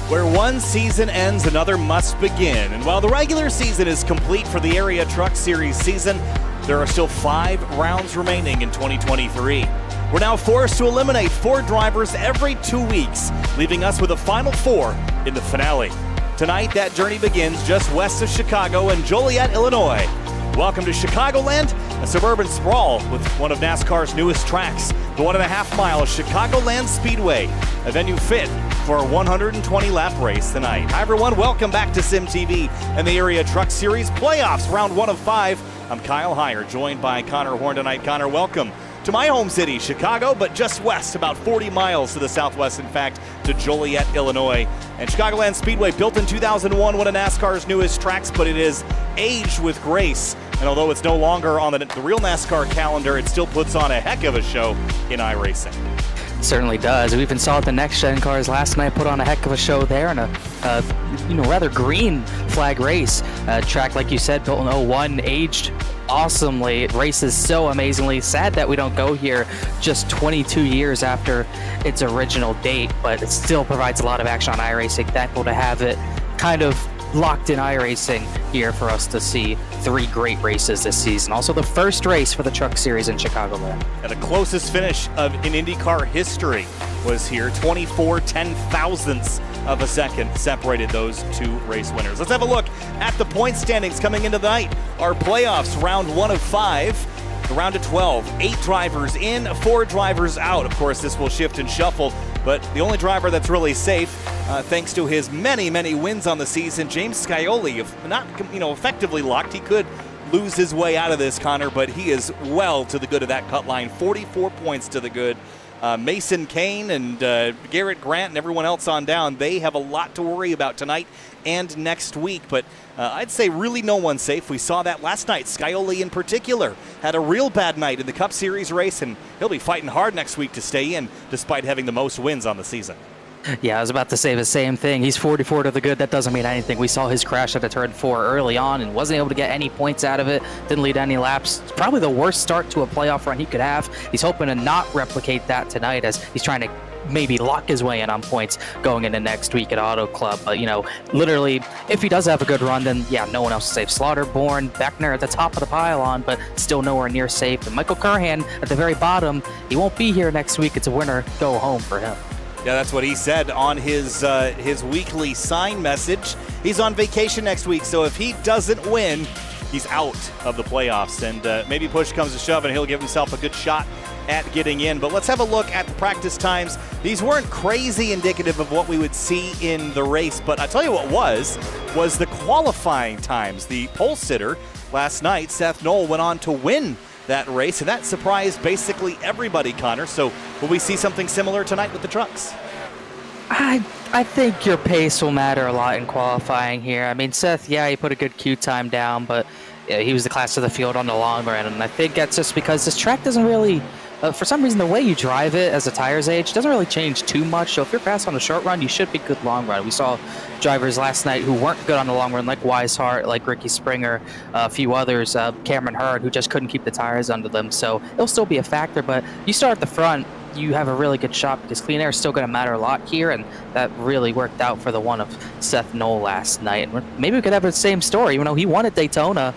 Where one season ends, another must begin. And while the regular season is complete for the Area Truck Series season, there are still 5 rounds remaining in 2023. We're now forced to eliminate 4 drivers every 2 weeks, leaving us with a final 4 in the finale. Tonight, that journey begins just west of Chicago in Joliet, Illinois. Welcome to Chicagoland, a suburban sprawl with one of NASCAR's newest tracks, the 1.5-mile Chicagoland Speedway, a venue fit for a 120-lap race tonight. Hi, everyone. Welcome back to SimTV and the Area Truck Series Playoffs, round 1 of 5. I'm Kyle Heyer, joined by Connor Horn tonight. Connor, welcome to my home city, Chicago, but just west, about 40 miles to the southwest, in fact, to Joliet, Illinois. And Chicagoland Speedway, built in 2001, one of NASCAR's newest tracks, but it is aged with grace. And although it's no longer on the real NASCAR calendar, it still puts on a heck of a show in iRacing. Certainly does. We even saw it the next-gen cars last night, put on a heck of a show there, and a rather green flag race. Track, like you said, built in 01, aged awesomely. It races so amazingly. Sad that we don't go here just 22 years after its original date, but it still provides a lot of action on iRacing. Thankful to have it kind of locked in iRacing here for us to see 3 great races this season. Also the first race for the Truck Series in Chicagoland. And the closest finish in IndyCar history was here. 24 10,000ths of a second separated those 2 race winners. Let's have a look at the point standings coming into the night. Our playoffs, round 1 of 5. The round of 12, 8 drivers in, 4 drivers out. Of course, this will shift and shuffle, but the only driver that's really safe, thanks to his many wins on the season, James Scioli, if not effectively locked, he could lose his way out of this, Connor, but he is well to the good of that cut line. 44 points to the good. Mason Kane and Garrett Grant and everyone else on down, they have a lot to worry about tonight and next week, but I'd say really no one's safe. We saw that last night. Scioli in particular had a real bad night in the Cup Series race, and he'll be fighting hard next week to stay in despite having the most wins on the season. Yeah, I was about to say the same thing. He's 44 to the good. That doesn't mean anything. We saw his crash at a turn 4 early on and wasn't able to get any points out of it. Didn't lead any laps. It's probably the worst start to a playoff run he could have. He's hoping to not replicate that tonight as he's trying to maybe lock his way in on points going into next week at Auto Club. But, literally, if he does have a good run, then, yeah, no one else is safe. Slaughterborn, Beckner at the top of the pile but still nowhere near safe. And Michael Curhan at the very bottom, he won't be here next week. It's a winner, go home for him. Yeah, that's what he said on his weekly sign message. He's on vacation next week, so if he doesn't win, he's out of the playoffs. And maybe push comes to shove, and he'll give himself a good shot at getting in. But let's have a look at the practice times. These weren't crazy indicative of what we would see in the race, but I tell you what was the qualifying times. The pole sitter last night, Seth Knoll, went on to win that race, and that surprised basically everybody, Connor. So will we see something similar tonight with the trucks? I think your pace will matter a lot in qualifying here. I mean, Seth, yeah, he put a good queue time down, but he was the class of the field on the long run, and I think that's just because this track doesn't really, for some reason, the way you drive it as the tires age doesn't really change too much. So if you're fast on the short run, you should be good long run. We saw drivers last night who weren't good on the long run, like Weishart, like Ricky Springer, a few others, Cameron Hurd, who just couldn't keep the tires under them. So it'll still be a factor, but you start at the front, you have a really good shot because clean air is still going to matter a lot here, and that really worked out for the one of Seth Knoll last night. And maybe we could have the same story. He won at Daytona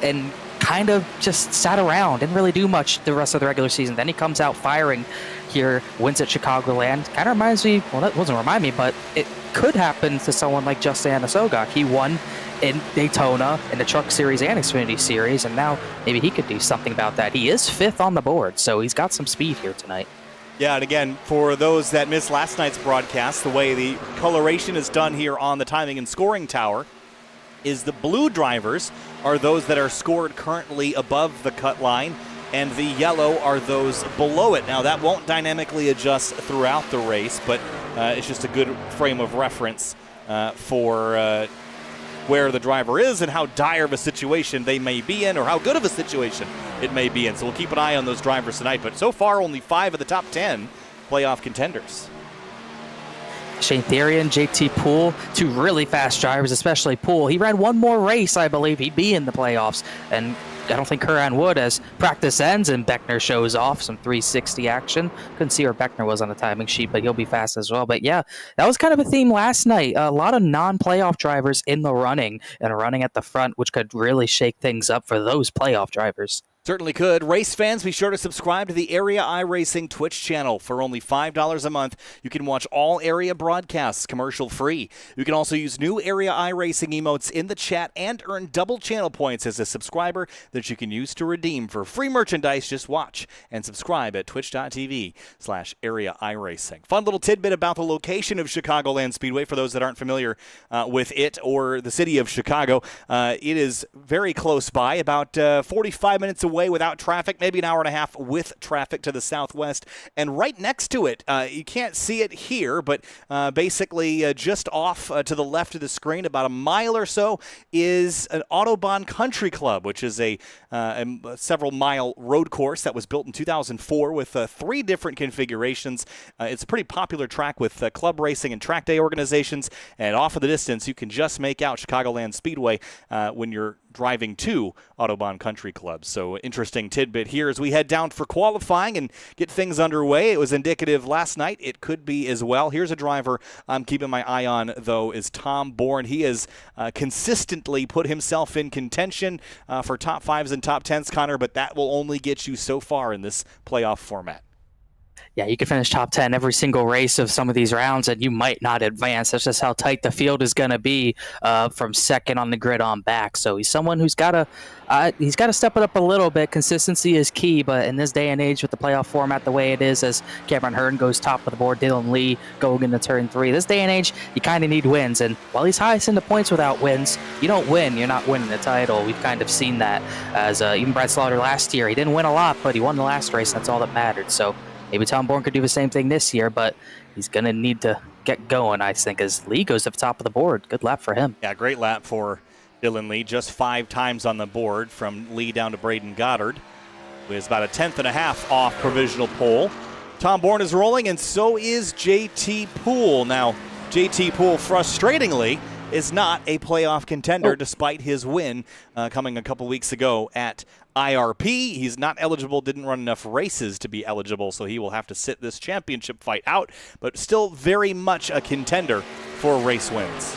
and kind of just sat around, didn't really do much the rest of the regular season. Then he comes out firing here, wins at Chicagoland. Kind of reminds me, well, that doesn't remind me, but it could happen to someone like Justin Sogak. He won in Daytona, in the Truck Series and Xfinity Series, and now maybe he could do something about that. He is 5th on the board, so he's got some speed here tonight. Yeah, and again, for those that missed last night's broadcast, the way the coloration is done here on the timing and scoring tower is the blue drivers are those that are scored currently above the cut line, and the yellow are those below it. Now, that won't dynamically adjust throughout the race, but it's just a good frame of reference for where the driver is and how dire of a situation they may be in, or how good of a situation it may be in. So we'll keep an eye on those drivers tonight. But so far, only 5 of the top 10 playoff contenders. Shane Therian, JT Poole, 2 really fast drivers, especially Poole. He ran one more race, I believe. He'd be in the playoffs. And I don't think Curran would, as practice ends and Beckner shows off some 360 action. Couldn't see where Beckner was on the timing sheet, but he'll be fast as well. But yeah, that was kind of a theme last night. A lot of non-playoff drivers in the running and running at the front, which could really shake things up for those playoff drivers. Certainly could. Race fans, be sure to subscribe to the Area iRacing Twitch channel. For only $5 a month, you can watch all area broadcasts commercial-free. You can also use new Area iRacing emotes in the chat and earn double channel points as a subscriber that you can use to redeem for free merchandise. Just watch and subscribe at twitch.tv/Area iRacing. Fun little tidbit about the location of Chicagoland Speedway for those that aren't familiar with it or the city of Chicago. It is very close by, about 45 minutes away without traffic, maybe an hour and a half with traffic to the southwest. And right next to it, you can't see it here, but basically just off to the left of the screen, about a mile or so, is an Autobahn Country Club, which is a several-mile road course that was built in 2004 with 3 different configurations. It's a pretty popular track with club racing and track day organizations, and off of the distance, you can just make out Chicagoland Speedway when you're driving to Autobahn Country Club. So interesting tidbit here as we head down for qualifying and get things underway. It was indicative last night. It could be as well. Here's a driver I'm keeping my eye on, though, is Tom Bourne. He has consistently put himself in contention for top 5s and top 10s, Connor, but that will only get you so far in this playoff format. Yeah, you could finish top 10 every single race of some of these rounds, and you might not advance. That's just how tight the field is going to be from second on the grid on back. So he's someone who's got to step it up a little bit. Consistency is key, but in this day and age with the playoff format the way it is, as Cameron Hearn goes top of the board, Dylan Lee going into turn 3. This day and age, you kind of need wins, and while he's highest in the points without wins, you don't win, you're not winning the title. We've kind of seen that as even Brad Slaughter last year. He didn't win a lot, but he won the last race. That's all that mattered. So maybe Tom Bourne could do the same thing this year, but he's going to need to get going, I think, as Lee goes to the top of the board. Good lap for him. Yeah, great lap for Dylan Lee. Just 5 times on the board from Lee down to Braden Goddard, who is about a 10th off provisional pole. Tom Bourne is rolling, and so is JT Poole. Now, JT Poole, frustratingly, is not a playoff contender despite his win coming a couple weeks ago at IRP. He's not eligible, didn't run enough races to be eligible, so he will have to sit this championship fight out, but still very much a contender for race wins.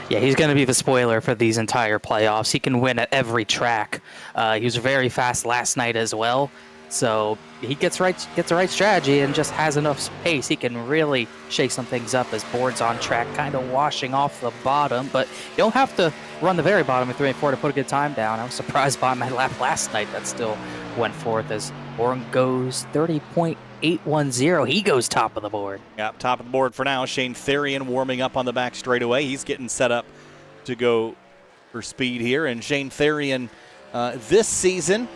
Yeah, he's going to be the spoiler for these entire playoffs. He can win at every track. He was very fast last night as well. So he gets the right strategy and just has enough pace. He can really shake some things up as board's on track, kind of washing off the bottom. But you don't have to run the very bottom in 3 and 4 to put a good time down. I was surprised by my lap last night that still went forth as Bourne goes 30.810. He goes top of the board. Yep, top of the board for now. Shane Therian warming up on the back straightaway. He's getting set up to go for speed here. And Shane Therian this season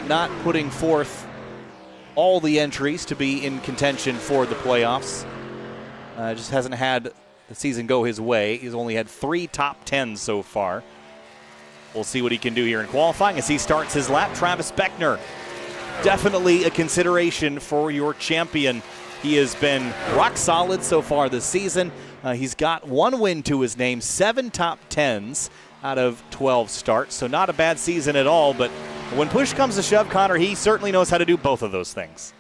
not putting forth all the entries to be in contention for the playoffs. Just hasn't had the season go his way. He's only had 3 top 10s so far. We'll see what he can do here in qualifying as he starts his lap. Travis Beckner, definitely a consideration for your champion. He has been rock solid so far this season. He's got 1 win to his name, 7 top 10s out of 12 starts, so not a bad season at all, but when push comes to shove, Connor, he certainly knows how to do both of those things.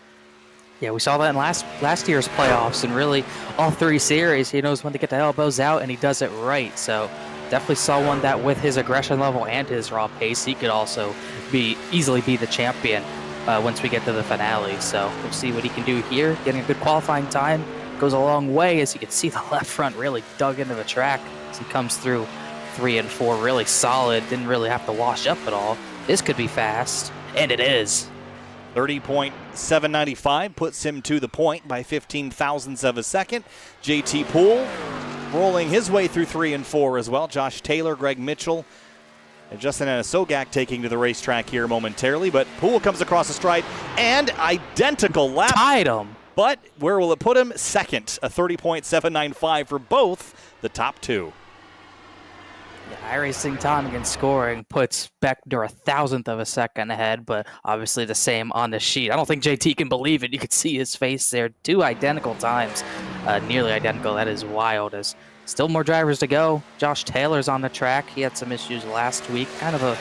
Yeah, we saw that in last year's playoffs, and really all 3 series, he knows when to get the elbows out, and he does it right. So definitely saw one that with his aggression level and his raw pace, he could also easily be the champion once we get to the finale. So we'll see what he can do here. Getting a good qualifying time goes a long way, as you can see the left front really dug into the track as he comes through 3 and 4 really solid. Didn't really have to wash up at all. This could be fast, and it is. 30.795 puts him to the point by 15 thousandths of a second. JT Poole rolling his way through 3 and 4 as well. Josh Taylor, Greg Mitchell, and Justin Anasogak taking to the racetrack here momentarily, but Poole comes across the stride and identical lap. Tied him. But where will it put him? Second, a 30.795 for both the top 2. Yeah, iRacing timing and scoring puts Beckner 1,000th of a second ahead, but obviously the same on the sheet. I don't think JT can believe it. You could see his face there. 2 identical times, nearly identical. That is wild. As still more drivers to go. Josh Taylor's on the track. He had some issues last week. Kind of a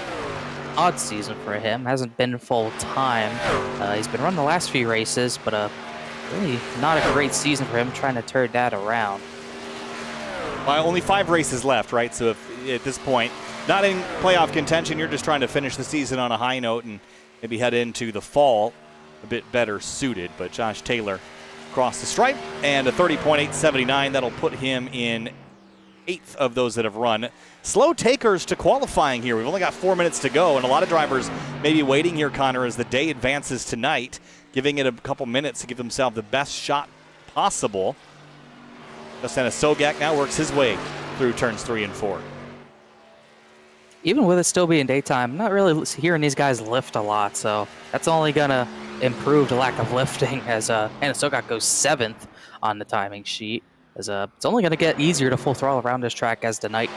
odd season for him. Hasn't been full time. He's been running the last few races, but really not a great season for him, trying to turn that around. Well, only 5 races left, right? So if at this point, not in playoff contention, you're just trying to finish the season on a high note and maybe head into the fall a bit better suited. But Josh Taylor crossed the stripe, and a 30.879. That'll put him in 8th of those that have run. Slow takers to qualifying here. We've only got 4 minutes to go, and a lot of drivers may be waiting here, Connor, as the day advances tonight, giving it a couple minutes to give themselves the best shot possible. Justin Sogak now works his way through turns 3 and 4. Even with it still being daytime, I'm not really hearing these guys lift a lot, so that's only going to improve the lack of lifting as Anna Sogak goes 7th on the timing sheet. As it's only going to get easier to full throttle around this track as the night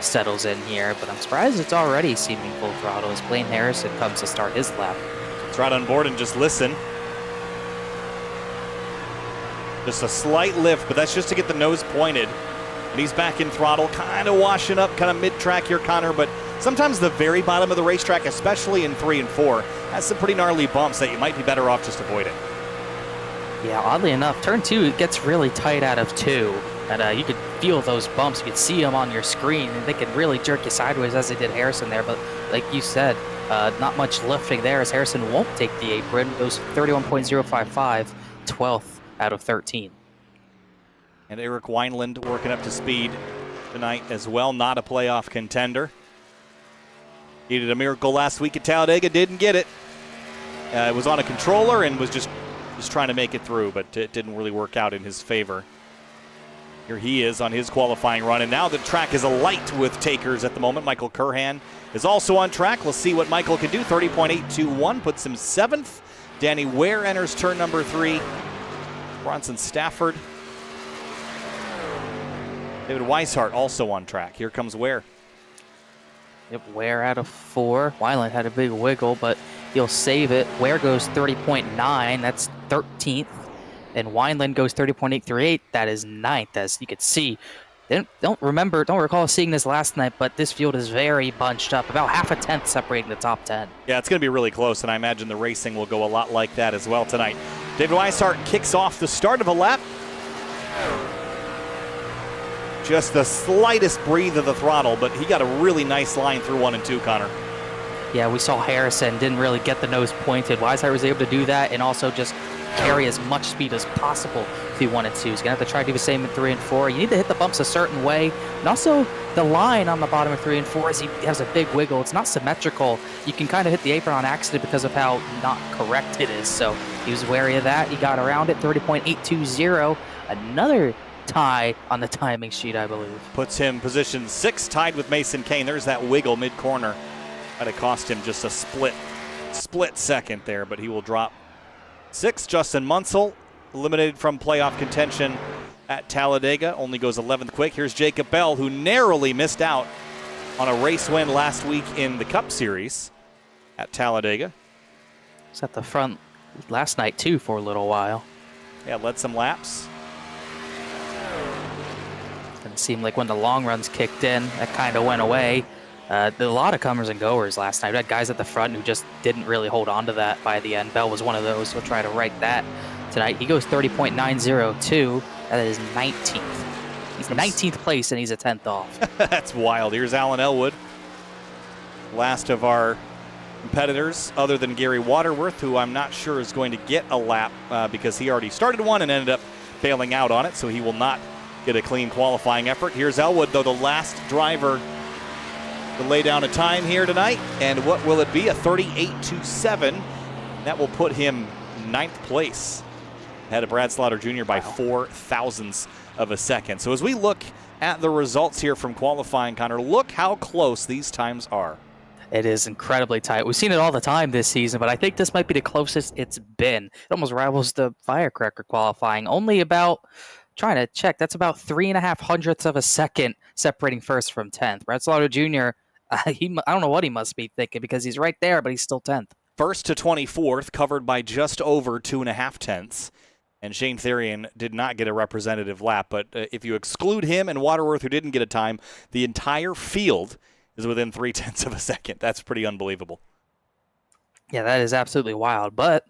settles in here, but I'm surprised it's already seeming full throttle as Blaine Harrison comes to start his lap. Let's ride on board and just listen. Just a slight lift, but that's just to get the nose pointed. And he's back in throttle, kind of washing up, kind of mid-track here, Connor, but sometimes the very bottom of the racetrack, especially in 3 and 4, has some pretty gnarly bumps that you might be better off just avoiding. Yeah, oddly enough, turn 2, it gets really tight out of 2. And you could feel those bumps. You could see them on your screen, and they can really jerk you sideways as they did Harrison there. But like you said, not much lifting there as Harrison won't take the apron. Goes 31.055, 12th out of 13. And Eric Wineland working up to speed tonight as well, not a playoff contender. Needed a miracle last week at Talladega, didn't get it. It was on a controller and was just trying to make it through, but it didn't really work out in his favor. Here he is on his qualifying run, and now the track is alight with takers at the moment. Michael Curhan is also on track. Let's see what Michael can do. 30.821 puts him 7th. Danny Ware enters turn number 3. Bronson Stafford. David Weishart also on track. Here comes Ware. Yep, Ware out of 4. Weiland had a big wiggle, but he'll save it. Ware goes 30.9. That's 13th. And Wineland goes 30.838. That is 9th, as you could see. Don't recall seeing this last night, but this field is very bunched up. About half a tenth separating the top 10. Yeah, it's going to be really close, and I imagine the racing will go a lot like that as well tonight. David Weishart kicks off the start of a lap. Just the slightest breathe of the throttle, but he got a really nice line through 1 and 2, Connor. Yeah, we saw Harrison didn't really get the nose pointed. Weishart was able to do that and also just carry as much speed as possible if he wanted to. He's going to have to try to do the same in 3 and 4. You need to hit the bumps a certain way. And also, the line on the bottom of 3 and 4 is he has a big wiggle. It's not symmetrical. You can kind of hit the apron on accident because of how not correct it is. So he was wary of that. He got around it, 30.820. Another tie on the timing sheet, I believe. Puts him position 6, tied with Mason Kane. There's that wiggle mid-corner. Might have cost him just a split second there, but he will drop 6. Justin Munsell, eliminated from playoff contention at Talladega, only goes 11th quick. Here's Jacob Bell, who narrowly missed out on a race win last week in the Cup Series at Talladega. Was at the front last night, too, for a little while. Yeah, led some laps. It seemed like when the long runs kicked in, that kind of went away. There were a lot of comers and goers last night. We had guys at the front who just didn't really hold on to that by the end. Bell was one of those. We'll try to right that tonight. He goes 30.902. That is 19th. He's 19th place, and he's a 10th off. That's wild. Here's Alan Elwood. Last of our competitors, other than Gary Waterworth, who I'm not sure is going to get a lap because he already started one and ended up bailing out on it, so he will not get a clean qualifying effort. Here's Elwood, though, the last driver to lay down a time here tonight. And what will it be? A 38.27. That will put him 9th place, ahead of Brad Slaughter Jr. by 4 thousandths of a second. So as we look at the results here from qualifying, Connor, look how close these times are. It is incredibly tight. We've seen it all the time this season, but I think this might be the closest it's been. It almost rivals the firecracker qualifying. Only about, trying to check, that's about 3.5 hundredths of a second separating first from 10th. Brad Slaughter Jr., I don't know what he must be thinking because he's right there, but he's still 10th. First to 24th, covered by just over 2.5 tenths. And Shane Therian did not get a representative lap. But if you exclude him and Waterworth, who didn't get a time, the entire field is within 0.3 of a second. That's pretty unbelievable. Yeah, that is absolutely wild. But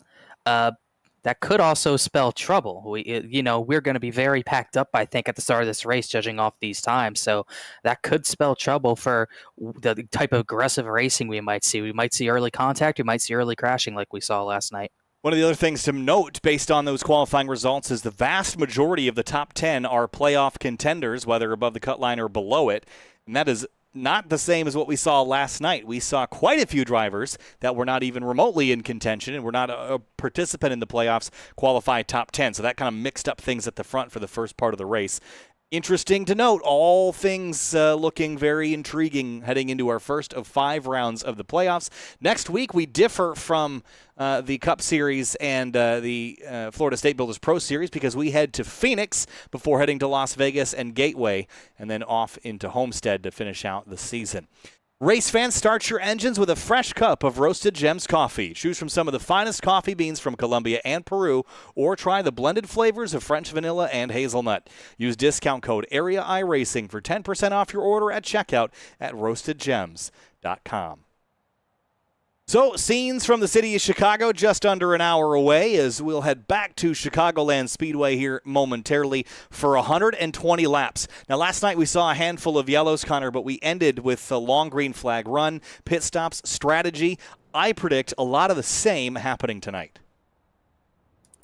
that could also spell trouble. We're going to be very packed up, I think, at the start of this race, judging off these times. So that could spell trouble for the type of aggressive racing we might see. We might see early contact. We might see early crashing like we saw last night. One of the other things to note based on those qualifying results is the vast majority of the top 10 are playoff contenders, whether above the cut line or below it. And that is not the same as what we saw last night. We saw quite a few drivers that were not even remotely in contention and were not a participant in the playoffs qualify top 10. So that kind of mixed up things at the front for the first part of the race. Interesting to note, all things looking very intriguing heading into our first of 5 rounds of the playoffs. Next week, we differ from the Cup Series and the Florida State Builders Pro Series because we head to Phoenix before heading to Las Vegas and Gateway and then off into Homestead to finish out the season. Race fans, start your engines with a fresh cup of Roasted Gems coffee. Choose from some of the finest coffee beans from Colombia and Peru, or try the blended flavors of French vanilla and hazelnut. Use discount code AREA iRacing for 10% off your order at checkout at roastedgems.com. So, scenes from the city of Chicago just under an hour away as we'll head back to Chicagoland Speedway here momentarily for 120 laps. Now, last night we saw a handful of yellows, Connor, but we ended with a long green flag run, pit stops, strategy. I predict a lot of the same happening tonight.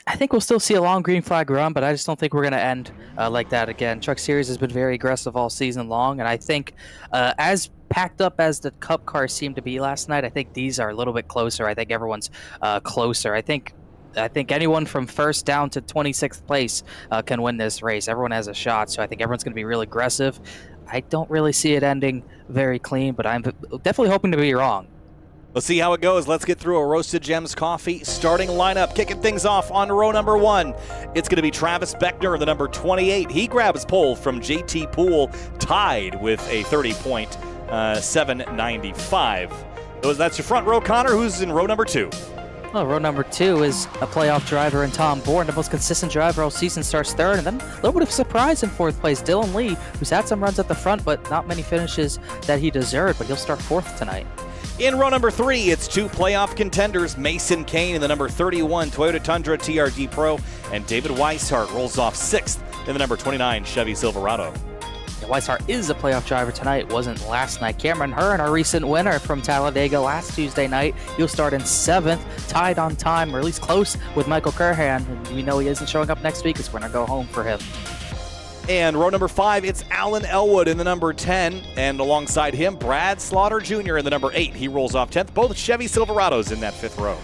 I think we'll still see a long green flag run, but I just don't think we're going to end like that again. Truck Series has been very aggressive all season long, and I think as packed up as the Cup cars seemed to be last night, I think these are a little bit closer. I think everyone's closer. I think anyone from first down to 26th place can win this race. Everyone has a shot, so I think everyone's going to be real aggressive. I don't really see it ending very clean, but I'm definitely hoping to be wrong. Let's see how it goes. Let's get through a Roasted Gems coffee starting lineup. Kicking things off on row number 1. It's going to be Travis Beckner, the number 28. He grabs pole from JT Poole, tied with a 30.795. That's your front row, Connor. Who's in row number 2? Well, row number 2 is a playoff driver in Tom Bourne. The most consistent driver all season starts 3rd. And then a little bit of surprise in 4th place. Dylan Lee, who's had some runs at the front, but not many finishes that he deserved. But he'll start 4th tonight. In row number 3, it's 2 playoff contenders, Mason Kane in the number 31 Toyota Tundra TRD Pro, and David Weishart rolls off 6th in the number 29 Chevy Silverado. Weishart is a playoff driver tonight, wasn't last night. Cameron Hearn, our recent winner from Talladega last Tuesday night, he'll start in 7th, tied on time, or at least close with Michael Kerhan. And we know he isn't showing up next week, it's going to go home for him. And row number 5, it's Alan Elwood in the number 10. And alongside him, Brad Slaughter Jr. in the number 8. He rolls off 10th. Both Chevy Silverados in that 5th row.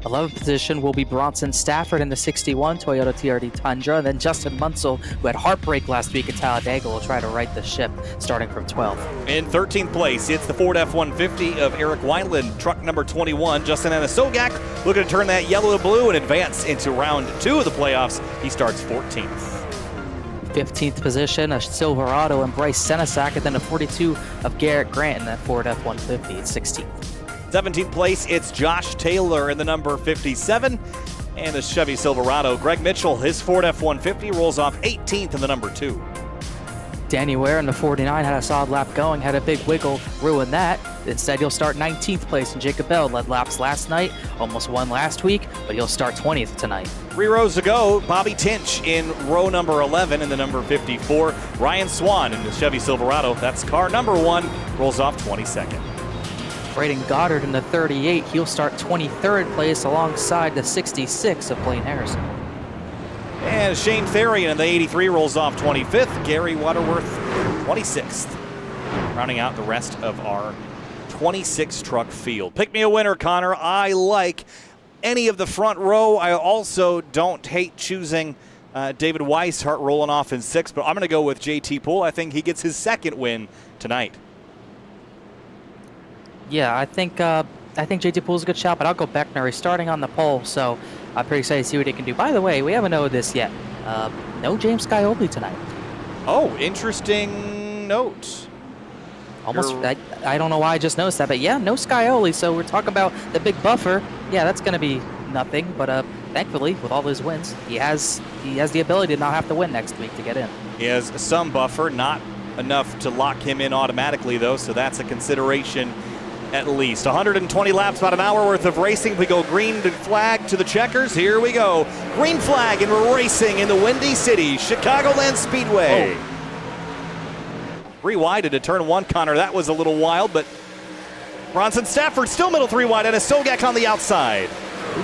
11th position will be Bronson Stafford in the 61 Toyota TRD Tundra. And then Justin Munsell, who had heartbreak last week at Talladega, will try to right the ship starting from 12th. In 13th place, it's the Ford F-150 of Eric Wineland, truck number 21. Justin Anasogak looking to turn that yellow to blue and advance into round 2 of the playoffs. He starts 14th. 15th position, a Silverado and Bryce Senesac, and then a 42 of Garrett Grant in that Ford F-150 at 16th. 17th place, it's Josh Taylor in the number 57, and the Chevy Silverado. Greg Mitchell, his Ford F-150 rolls off 18th in the number 2. Danny Ware in the 49 had a solid lap going, had a big wiggle, ruined that. Instead, he'll start 19th place, and Jacob Bell led laps last night, almost won last week, but he'll start 20th tonight. 3 rows to go. Bobby Tinch in row number 11 in the number 54. Ryan Swan in the Chevy Silverado. That's car number 1, rolls off 22nd. Braden Goddard in the 38. He'll start 23rd place alongside the 66 of Blaine Harrison. And Shane Therian in the 83 rolls off 25th. Gary Waterworth 26th. Rounding out the rest of our 26 truck field. Pick me a winner, Connor. I like any of the front row. I also don't hate choosing David Weishart rolling off in 6th, but I'm going to go with JT Poole. I think he gets his 2nd win tonight. Yeah, I think JT Poole's a good shot, but I'll go Beckner. He's starting on the pole, so I'm pretty excited to see what he can do. By the way, we haven't known this yet. No James Scioli tonight. Oh, interesting note. I don't know why I just noticed that, but yeah, no Scioli. So we're talking about the big buffer. Yeah, that's going to be nothing, but thankfully, with all his wins, he has the ability to not have to win next week to get in. He has some buffer, not enough to lock him in automatically, though, so that's a consideration at least. 120 laps, about an hour worth of racing. We go green to flag to the checkers. Here we go. Green flag, and we're racing in the Windy City, Chicagoland Speedway. Oh. 3 wide into turn 1, Connor. That was a little wild, but Bronson Stafford still middle 3 wide, and a Sogek on the outside.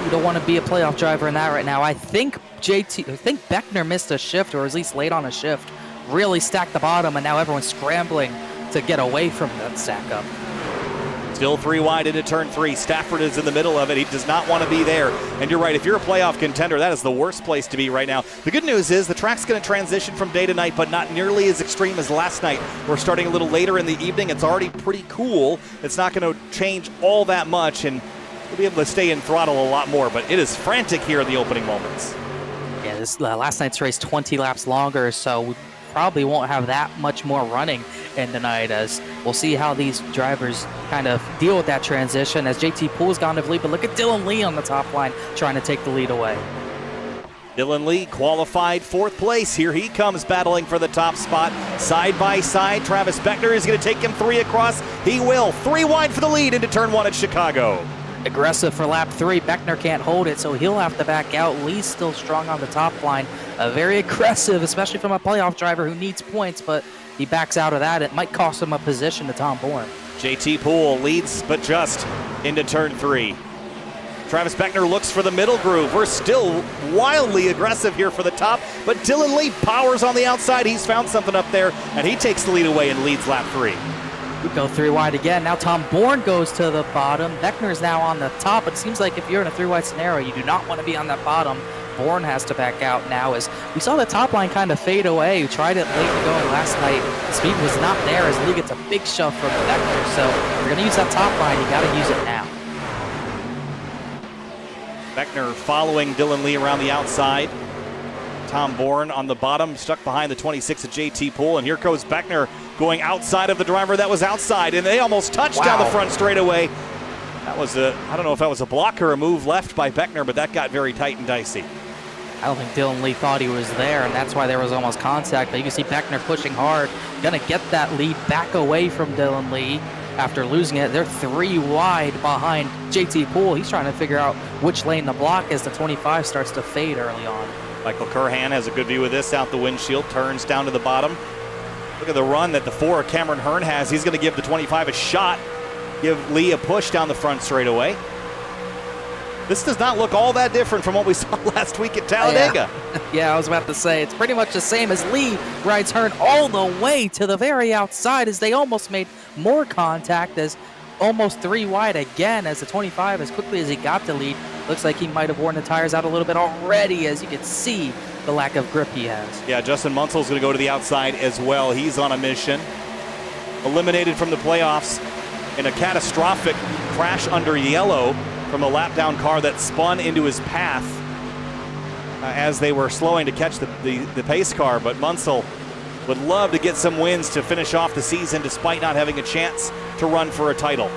You don't want to be a playoff driver in that right now. I think Beckner missed a shift, or at least late on a shift. Really stacked the bottom, and now everyone's scrambling to get away from that stack up. Still 3 wide into turn 3. Stafford is in the middle of it. He does not want to be there. And you're right, if you're a playoff contender, that is the worst place to be right now. The good news is the track's going to transition from day to night, but not nearly as extreme as last night. We're starting a little later in the evening. It's already pretty cool. It's not going to change all that much, and we'll be able to stay in throttle a lot more. But it is frantic here in the opening moments. Yeah, this last night's race 20 laps longer, so we probably won't have that much more running in tonight, as we'll see how these drivers kind of deal with that transition as JT Poole's gone to lead. But look at Dylan Lee on the top line trying to take the lead away. Dylan Lee qualified 4th place. Here he comes battling for the top spot. Side by side, Travis Beckner is going to take him 3 across. He will. 3 wide for the lead into turn 1 at Chicago. Aggressive for lap 3. Beckner can't hold it, so he'll have to back out. Lee's still strong on the top line. Very aggressive, especially from a playoff driver who needs points, but he backs out of that. It might cost him a position to Tom Bourne. JT Poole leads, but just into turn 3. Travis Beckner looks for the middle groove. We're still wildly aggressive here for the top, but Dylan Lee powers on the outside. He's found something up there, and he takes the lead away and leads lap 3. We go 3 wide again. Now Tom Bourne goes to the bottom. Beckner's now on the top. It seems like if you're in a 3 wide scenario, you do not want to be on that bottom. Bourne has to back out now, as we saw the top line kind of fade away. We tried it late going last night. The speed was not there as Lee gets a big shove from Beckner. So if you're going to use that top line, you got to use it now. Beckner following Dylan Lee around the outside. Tom Bourne on the bottom, stuck behind the 26 of JT Poole. And here goes Beckner going outside of the driver that was outside. And they almost touched down the front straightaway. That was I don't know if that was a block or a move left by Beckner, but that got very tight and dicey. I don't think Dylan Lee thought he was there, and that's why there was almost contact. But you can see Beckner pushing hard, going to get that lead back away from Dylan Lee after losing it. They're 3 wide behind JT Poole. He's trying to figure out which lane to block as the 25 starts to fade early on. Michael Curhan has a good view of this out the windshield, turns down to the bottom. Look at the run that the 4 Cameron Hearn has. He's going to give the 25 a shot, give Lee a push down the front straightaway. This does not look all that different from what we saw last week at Talladega. Yeah, I was about to say, it's pretty much the same as Lee rides Hearn all the way to the very outside as they almost made more contact, as almost 3 wide again as the 25, as quickly as he got the lead. Looks like he might have worn the tires out a little bit already, as you can see the lack of grip he has. Yeah, Justin Munsel's going to go to the outside as well. He's on a mission. Eliminated from the playoffs in a catastrophic crash under yellow from a lap-down car that spun into his path as they were slowing to catch the pace car. But Munsell would love to get some wins to finish off the season despite not having a chance to run for a title.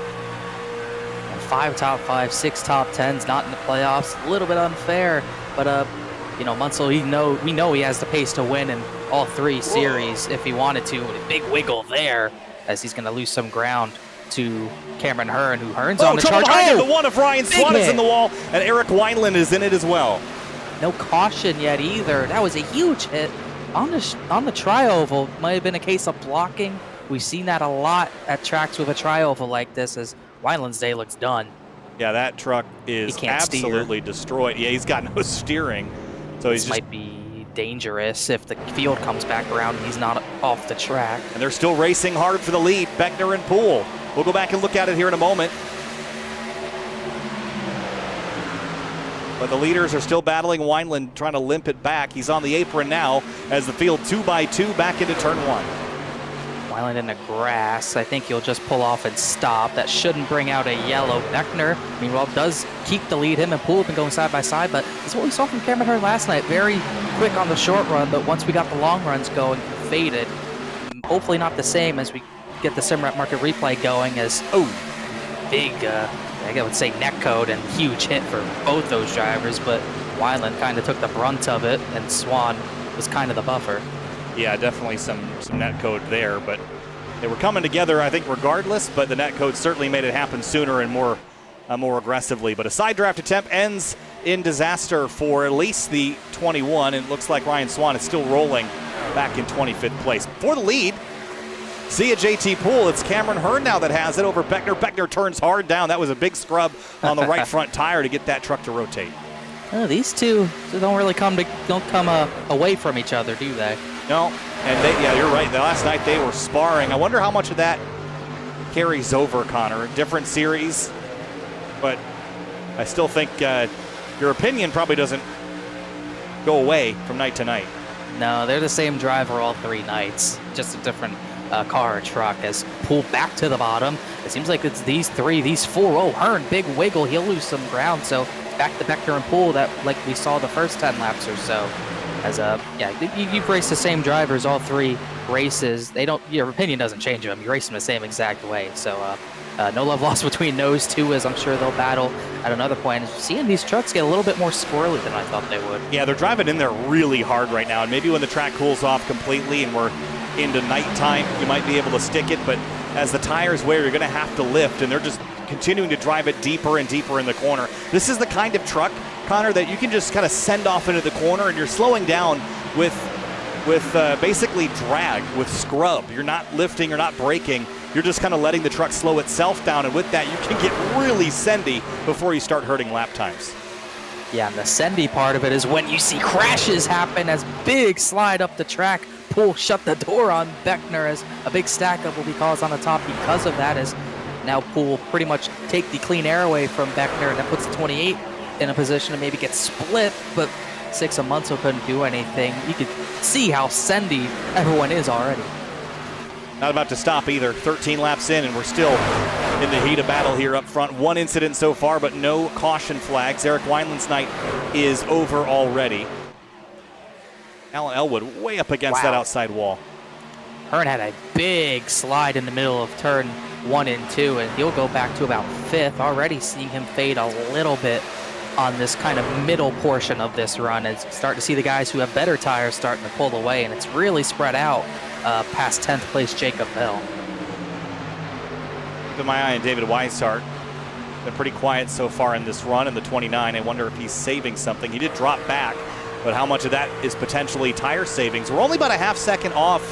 5 top 5, 6 top 10s, not in the playoffs. A little bit unfair, but you know, Munsell, we know he has the pace to win in all 3 series if he wanted to. A big wiggle there as he's going to lose some ground to Cameron Hearn, who Hearn's on the charge. The one of Ryan Swan is in the wall, and Eric Wineland is in it as well. No caution yet either. That was a huge hit on the tri-oval. Might have been a case of blocking. We've seen that a lot at tracks with a tri-oval like this, as Wineland's day looks done. Yeah, that truck is absolutely destroyed. Yeah, he's got no steering. So this might be dangerous if the field comes back around and he's not off the track. And they're still racing hard for the lead, Beckner and Poole. We'll go back and look at it here in a moment. But the leaders are still battling. Wineland trying to limp it back. He's on the apron now as the field 2x2 back into turn 1. Wineland in the grass. I think he'll just pull off and stop. That shouldn't bring out a yellow. Beckner, meanwhile, does keep the lead. Him and Poole have been going side by side, but this is what we saw from Cameron Hearn last night. Very quick on the short run, but once we got the long runs going, faded. Hopefully not the same as we get the Simrat Market replay going, as big, I would say neck code and huge hit for both those drivers, but Wineland kind of took the brunt of it, and Swan was kind of the buffer. Yeah, definitely some net code there, but they were coming together, I think, regardless, but the net code certainly made it happen sooner and more aggressively. But a side draft attempt ends in disaster for at least the 21, and it looks like Ryan Swan is still rolling back in 25th place. For the lead, see a JT Poole. It's Cameron Hearn now that has it over Beckner. Beckner turns hard down. That was a big scrub on the right front tire to get that truck to rotate. Oh, these two don't really come away from each other, do they? No, and yeah, you're right. Last night they were sparring. I wonder how much of that carries over, Connor. Different series, but I still think your opinion probably doesn't go away from night to night. No, they're the same driver all 3 nights, just a different car or truck. As pulled back to the bottom, it seems like it's these 4. Oh, Hearn, big wiggle. He'll lose some ground. So back to Beckner and Poole, that like we saw the first 10 laps or so. As you've raced the same drivers all 3 races. Your opinion doesn't change them. You race them the same exact way. So no love lost between those 2, as I'm sure they'll battle at another point. Seeing these trucks get a little bit more squirrely than I thought they would. Yeah, they're driving in there really hard right now, and maybe when the track cools off completely and we're into nighttime, you might be able to stick it, but as the tires wear, you're going to have to lift, and they're just continuing to drive it deeper and deeper in the corner. This is the kind of truck, Connor, that you can just kind of send off into the corner, and you're slowing down with basically drag, with scrub. You're not lifting, you're not braking. You're just kind of letting the truck slow itself down, and with that, you can get really sendy before you start hurting lap times. Yeah, and the sendy part of it is when you see crashes happen as big slide up the track. Poole shut the door on Beckner as a big stack up will be caused on the top because of that, as now Poole pretty much take the clean air away from Beckner, and that puts the 28 in a position to maybe get split, but 6 of Munsell couldn't do anything. You could see how sendy everyone is already. Not about to stop either. 13 laps in, and we're still in the heat of battle here up front. 1 incident so far, but no caution flags. Eric Wineland's night is over already. Alan Elwood way up against that outside wall. Hearn had a big slide in the middle of turn 1 and 2, and he'll go back to about 5th. Already seeing him fade a little bit on this kind of middle portion of this run. It's starting to see the guys who have better tires starting to pull away, and it's really spread out past 10th place Jacob Bell. Keeping my eye on David Weishart. Been pretty quiet so far in this run in the 29. I wonder if he's saving something. He did drop back, but how much of that is potentially tire savings? We're only about a half second off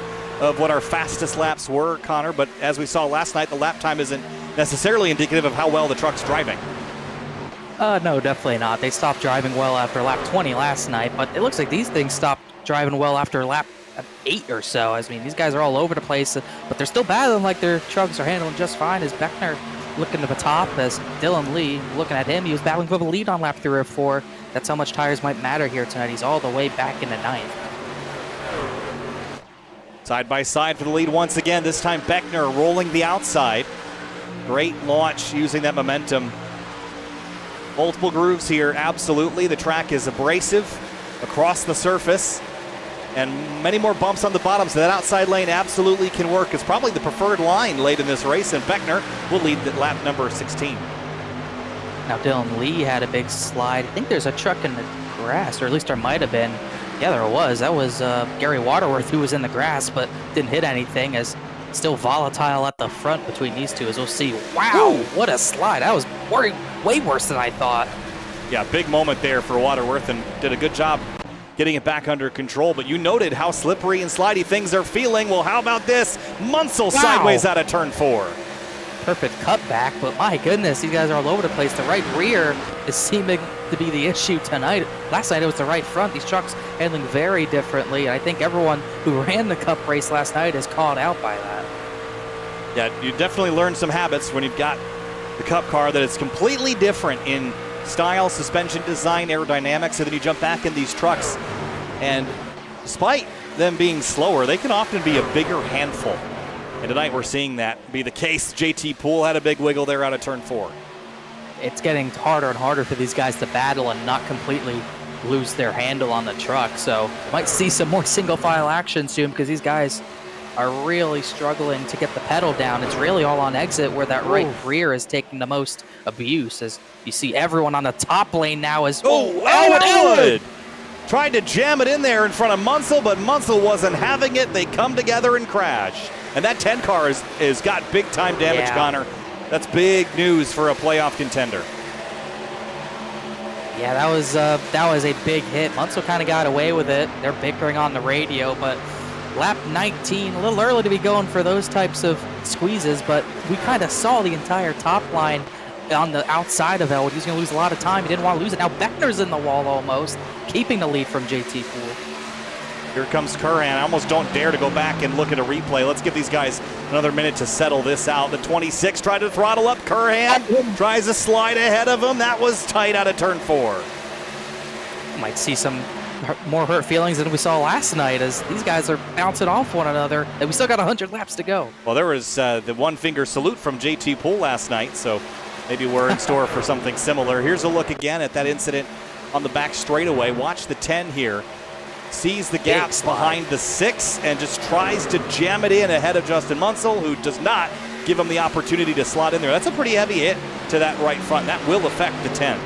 of what our fastest laps were, Connor, but as we saw last night, the lap time isn't necessarily indicative of how well the truck's driving. No, definitely not. They stopped driving well after lap 20 last night, but it looks like these things stopped driving well after lap 8 or so. I mean, these guys are all over the place, but they're still battling like their trucks are handling just fine. As Beckner looking to the top, as Dylan Lee looking at him, he was battling for the lead on lap 3 or 4. That's how much tires might matter here tonight. He's all the way back in the 9th. Side by side for the lead once again. This time Beckner rolling the outside. Great launch using that momentum. Multiple grooves here, absolutely. The track is abrasive across the surface, and many more bumps on the bottom, so that outside lane absolutely can work. It's probably the preferred line late in this race, and Beckner will lead at lap number 16. Now Dylan Lee had a big slide. I think there's a truck in the grass, or at least there might have been. Yeah, there was. That was Gary Waterworth, who was in the grass, but didn't hit anything, as still volatile at the front between these two, as we'll see. Wow, what a slide. That was way worse than I thought. Yeah, big moment there for Waterworth, and did a good job getting it back under control, but you noted how slippery and slidey things are feeling. Well, how about this? Munsell sideways out of turn 4. Perfect cutback, but my goodness, these guys are all over the place. The right rear is seeming to be the issue tonight. Last night it was the right front. These trucks handling very differently, and I think everyone who ran the Cup race last night is caught out by that. Yeah, you definitely learn some habits when you've got the Cup car that is completely different in style, suspension design, aerodynamics, and then you jump back in these trucks, and despite them being slower, they can often be a bigger handful. And tonight we're seeing that be the case. JT Poole had a big wiggle there out of turn 4. It's getting harder and harder for these guys to battle and not completely lose their handle on the truck. So might see some more single file action soon, because these guys are really struggling to get the pedal down. It's really all on exit where that right rear is taking the most abuse, as you see everyone on the top lane now is Elwood! tried to jam it in there in front of Munsell, but Munsell wasn't having it. They come together and crash. And that 10 car is got big-time damage, Connor. That's big news for a playoff contender. Yeah, that was a big hit. Munsell kind of got away with it. They're bickering on the radio, but lap 19, a little early to be going for those types of squeezes, but we kind of saw the entire top line on the outside of Elwood. He's going to lose a lot of time. He didn't want to lose it. Now Beckner's in the wall almost, keeping the lead from JT Poole. Here comes Curran. I almost don't dare to go back and look at a replay. Let's give these guys another minute to settle this out. The 26 tried to throttle up. Curran tries to slide ahead of him. That was tight out of turn 4. Might see some more hurt feelings than we saw last night as these guys are bouncing off one another, and we still got 100 laps to go. Well, there was the one-finger salute from JT Poole last night, so maybe we're in store for something similar. Here's a look again at that incident on the back straightaway. Watch the 10 here. Sees the gaps behind the 6 and just tries to jam it in ahead of Justin Munsell, who does not give him the opportunity to slot in there. That's a pretty heavy hit to that right front. That will affect the 10.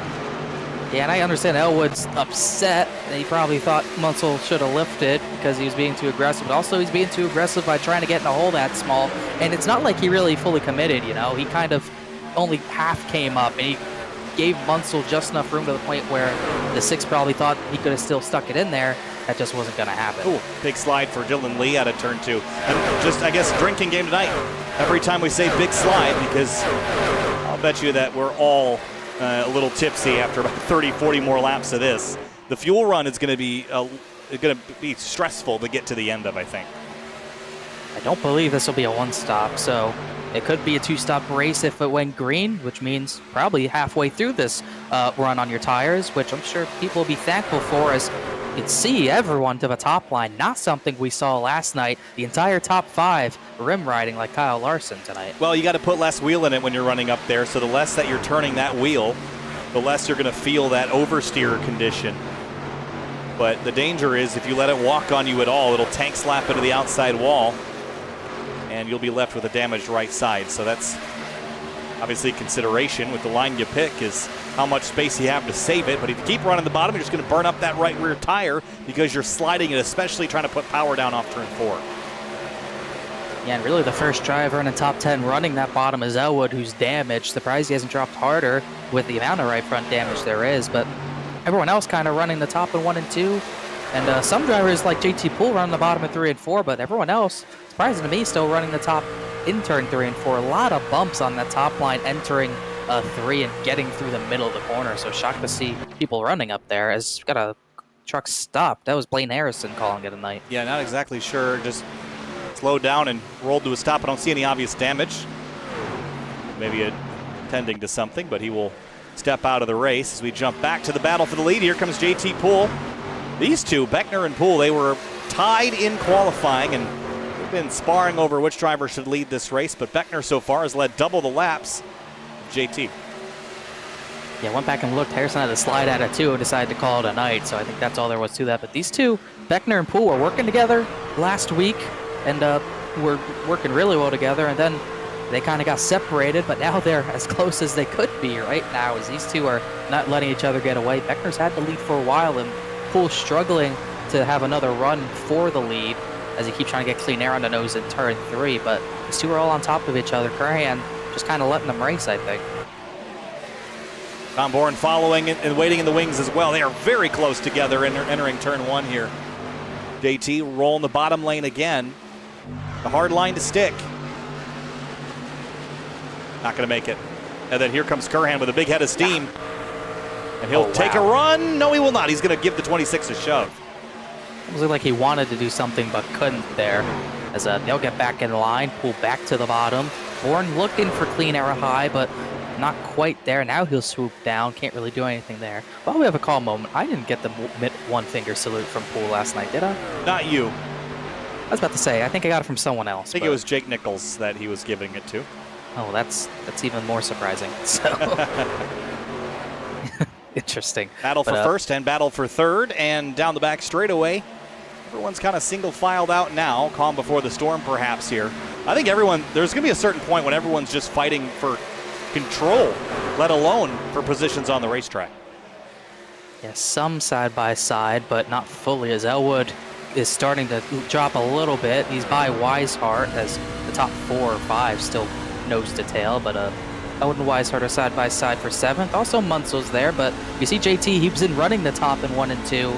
Yeah, and I understand Elwood's upset. He probably thought Munsell should have lifted because he was being too aggressive, but also he's being too aggressive by trying to get in a hole that small. And it's not like he really fully committed, you know. He kind of only half came up, and he gave Munsell just enough room to the point where the 6 probably thought he could have still stuck it in there. That just wasn't going to happen. Ooh, big slide for Dylan Lee out of turn 2. And just, I guess, drinking game tonight. Every time we say big slide, because I'll bet you that we're all a little tipsy after about 30, 40 more laps of this. The fuel run is going to be stressful to get to the end of, I think. I don't believe this will be a one-stop, so it could be a 2-stop race if it went green, which means probably halfway through this run on your tires, which I'm sure people will be thankful for, as you'd see everyone to the top line. Not something we saw last night. The entire top 5 rim riding like Kyle Larson tonight. Well, you got to put less wheel in it when you're running up there, so the less that you're turning that wheel, the less you're going to feel that oversteer condition. But the danger is if you let it walk on you at all, it'll tank slap into the outside wall, and you'll be left with a damaged right side. So that's obviously consideration with the line you pick, is how much space you have to save it. But if you keep running the bottom, you're just going to burn up that right rear tire because you're sliding it, especially trying to put power down off turn 4. Yeah, and really the first driver in the top 10 running that bottom is Elwood, who's damaged. Surprised he hasn't dropped harder with the amount of right front damage there is, but everyone else kind of running the top in 1 and 2. And some drivers like JT Poole run the bottom in 3 and 4, but everyone else, surprising to me, still running the top in turn 3 and 4. A lot of bumps on that top line entering 3 and getting through the middle of the corner. So shocked to see people running up there as got a truck stopped. That was Blaine Harrison calling it a night. Yeah, not exactly sure. Just slowed down and rolled to a stop. I don't see any obvious damage. Maybe attending to something, but he will step out of the race as we jump back to the battle for the lead. Here comes JT Poole. These two, Beckner and Poole, they were tied in qualifying, and they've been sparring over which driver should lead this race, but Beckner so far has led double the laps of JT. Yeah, went back and looked. Harrison had a slide at it too and decided to call it a night, so I think that's all there was to that. But these two, Beckner and Poole, were working together last week and were working really well together, and then they kind of got separated, but now they're as close as they could be right now, as these two are not letting each other get away. Beckner's had the lead for a while, and Poole struggling to have another run for the lead as he keeps trying to get clean air on the nose in turn 3, but these two are all on top of each other. Curran just kind of letting them race, I think. Tom Bourne following and waiting in the wings as well. They are very close together entering turn 1 here. JT rolling the bottom lane again. The hard line to stick. Not going to make it. And then here comes Curran with a big head of steam. And he'll take a run. No, he will not. He's going to give the 26 a shove. It was like he wanted to do something but couldn't there. As they'll get back in line, pull back to the bottom. Bourne looking for clean air high, but not quite there. Now he'll swoop down. Can't really do anything there. Well, we have a call moment. I didn't get the one-finger salute from Poole last night, did I? Not you. I was about to say, I think I got it from someone else. I think it was Jake Nichols that he was giving it to. Oh, that's even more surprising. So interesting. Battle for first and battle for third, and down the back straightaway. Everyone's kind of single filed out now. Calm before the storm, perhaps here. I think there's going to be a certain point when everyone's just fighting for control, let alone for positions on the racetrack. Yeah, some side by side, but not fully, as Elwood is starting to drop a little bit. He's by Weishart as the top 4 or 5 still nose to tail, but Elwood and Weishart are side by side for 7th. Also Munsel's there, but you see JT, he's been running the top in 1 and 2,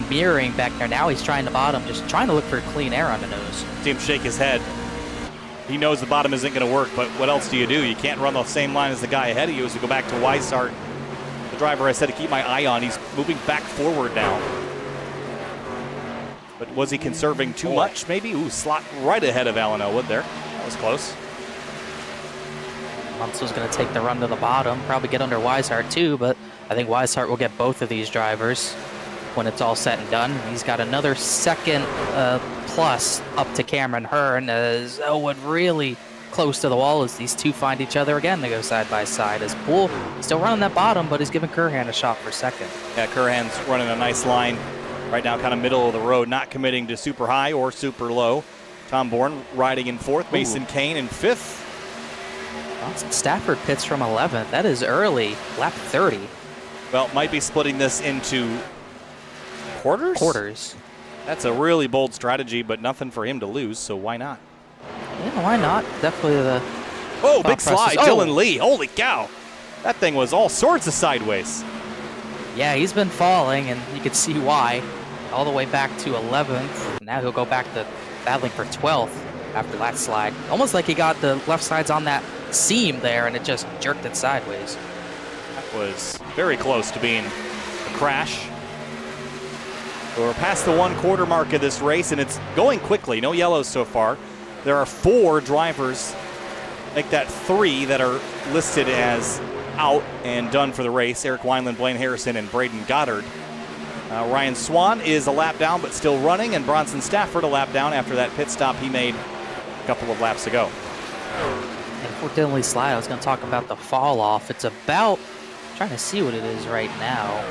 mirroring back there. Now he's trying the bottom, just trying to look for clean air on the nose. See him shake his head. He knows the bottom isn't going to work, but what else do? You can't run the same line as the guy ahead of you as we go back to Weishart. The driver I said to keep my eye on. He's moving back forward now. But was he conserving too much, maybe? Ooh, slot right ahead of Alan Elwood there. That was close. Munsel's going to take the run to the bottom, probably get under Weishart too, but I think Weishart will get both of these drivers when it's all said and done. He's got another second plus up to Cameron Hearn, as Elwood really close to the wall as these two find each other again. They go side by side as Poole still running that bottom, but he's giving Curhan a shot for second. Yeah, Curhan's running a nice line right now, kind of middle of the road, not committing to super high or super low. Tom Bourne riding in 4th, Mason Kane in 5th. Stafford pits from 11th. That is early, lap 30. Well, might be splitting this into quarters? Quarters. That's a really bold strategy, but nothing for him to lose, so why not? Yeah, why not? Definitely the... Oh, big slide, Dylan Oh. Lee. Holy cow. That thing was all sorts of sideways. Yeah, he's been falling, and you can see why. All the way back to 11th. Now he'll go back to battling for 12th after that slide. Almost like he got the left sides on that seam there, and it just jerked it sideways. That was very close to being a crash. We're past the 1/4 mark of this race, and it's going quickly. No yellows so far. There are 4 drivers, make that 3 that are listed as out and done for the race. Eric Wineland, Blaine Harrison, and Braden Goddard. Ryan Swan is a lap down but still running, and Bronson Stafford a lap down after that pit stop he made a couple of laps ago. And for Dylan Lee slide, I was going to talk about the fall off. It's about, trying to see what it is right now.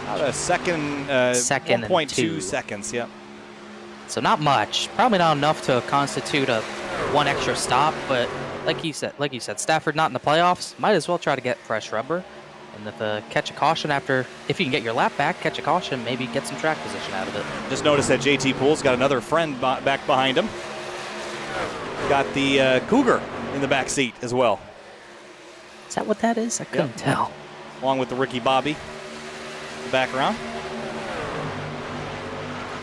About a second, Second and 1.2 2. seconds, yep. So not much, probably not enough to constitute a 1 extra stop, but like you said, Stafford not in the playoffs, might as well try to get fresh rubber. And if catch a caution if you can get your lap back, catch a caution, maybe get some track position out of it. Just noticed that JT Poole's got another friend back behind him. Got the Cougar in the back seat as well. Is that what that is? I couldn't tell. Along with the Ricky Bobby in the background.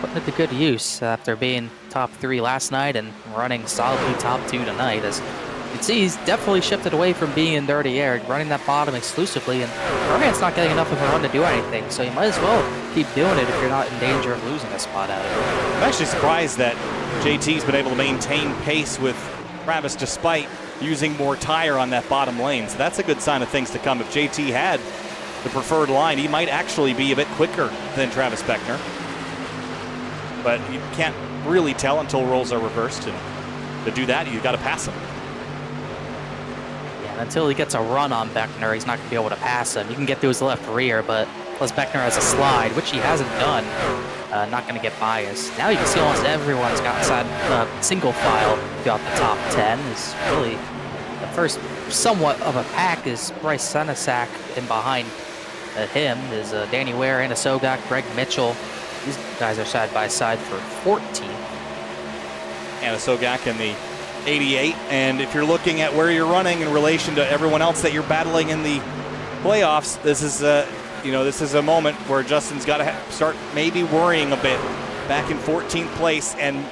Putting it to good use after being top 3 last night and running solidly top 2 tonight. As you can see, he's definitely shifted away from being in dirty air, running that bottom exclusively, and Curhan's not getting enough of a run to do anything, so you might as well keep doing it if you're not in danger of losing a spot out of it. I'm actually surprised that JT's been able to maintain pace with Travis despite using more tire on that bottom lane. So that's a good sign of things to come. If JT had the preferred line, he might actually be a bit quicker than Travis Beckner. But you can't really tell until roles are reversed, and to do that, you've got to pass him. Yeah, and until he gets a run on Beckner, he's not going to be able to pass him. You can get through his left rear, but plus Beckner has a slide, which he hasn't done. Not going to get biased. Now you can see almost everyone's got inside single file throughout the top 10. Is really the first somewhat of a pack is Bryce Senesac, and behind him is Danny Ware, Anna Sogak, Greg Mitchell. These guys are side by side for 14th. Anna Sogak in the 88, and if you're looking at where you're running in relation to everyone else that you're battling in the playoffs, this is a moment where Justin's got to start maybe worrying a bit. Back in 14th place, and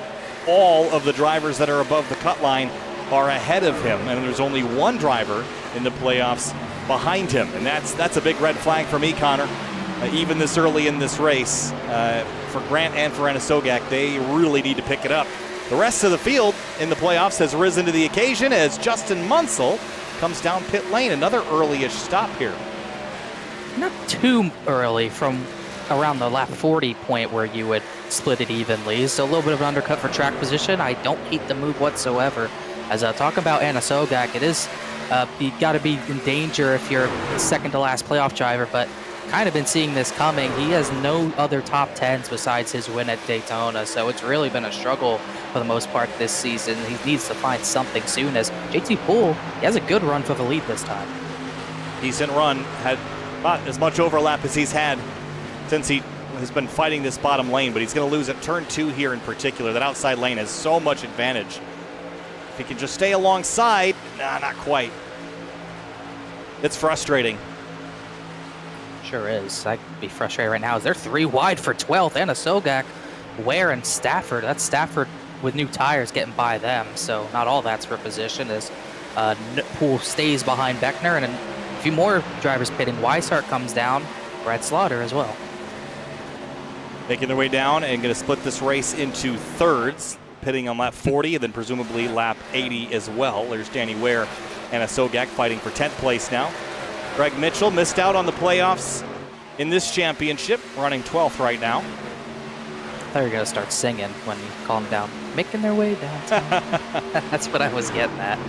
all of the drivers that are above the cut line are ahead of him, and there's only 1 driver in the playoffs behind him, and that's a big red flag for me, Connor. Even this early in this race, for Grant and for Anna Sogak, they really need to pick it up. The rest of the field in the playoffs has risen to the occasion as Justin Munsell comes down pit lane. Another early-ish stop here. Not too early from around the lap 40 point where you would split it evenly. So a little bit of an undercut for track position. I don't hate the move whatsoever. As I talk about Anna Sogak, it is, you got to be in danger if you're second to last playoff driver, but kind of been seeing this coming. He has no other top 10s besides his win at Daytona, so it's really been a struggle for the most part this season. He needs to find something soon, as JT Poole, he has a good run for the lead this time. Decent run, had Not as much overlap as he's had since he has been fighting this bottom lane, but he's going to lose at turn 2 here in particular. That outside lane has so much advantage. If he can just stay alongside, nah, not quite. It's frustrating. Sure is. I'd be frustrated right now. They're 3 wide for 12th. Anna Sogak, Ware, and Stafford. That's Stafford with new tires getting by them, so not all that's for position as Poole stays behind Beckner, and a few more drivers pitting. Weishart comes down, Brad Slaughter as well. Making their way down and going to split this race into thirds, pitting on lap 40 and then presumably lap 80 as well. There's Danny Ware and Sogak fighting for 10th place now. Greg Mitchell missed out on the playoffs in this championship, running 12th right now. I thought you were going to start singing when you calmed down. Making their way downtown. That's what I was getting at.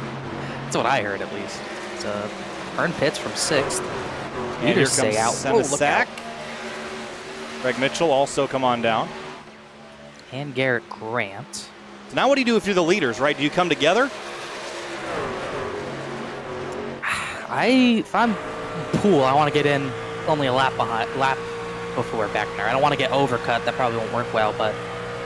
That's what I heard, at least. So, Earn pits from 6th. And here comes stay out. Senesac. Greg Mitchell also come on down. And Garrett Grant. So now what do you do if you're the leaders, right? Do you come together? If I'm Poole, I want to get in only a lap before Beckner. I don't want to get overcut. That probably won't work well, but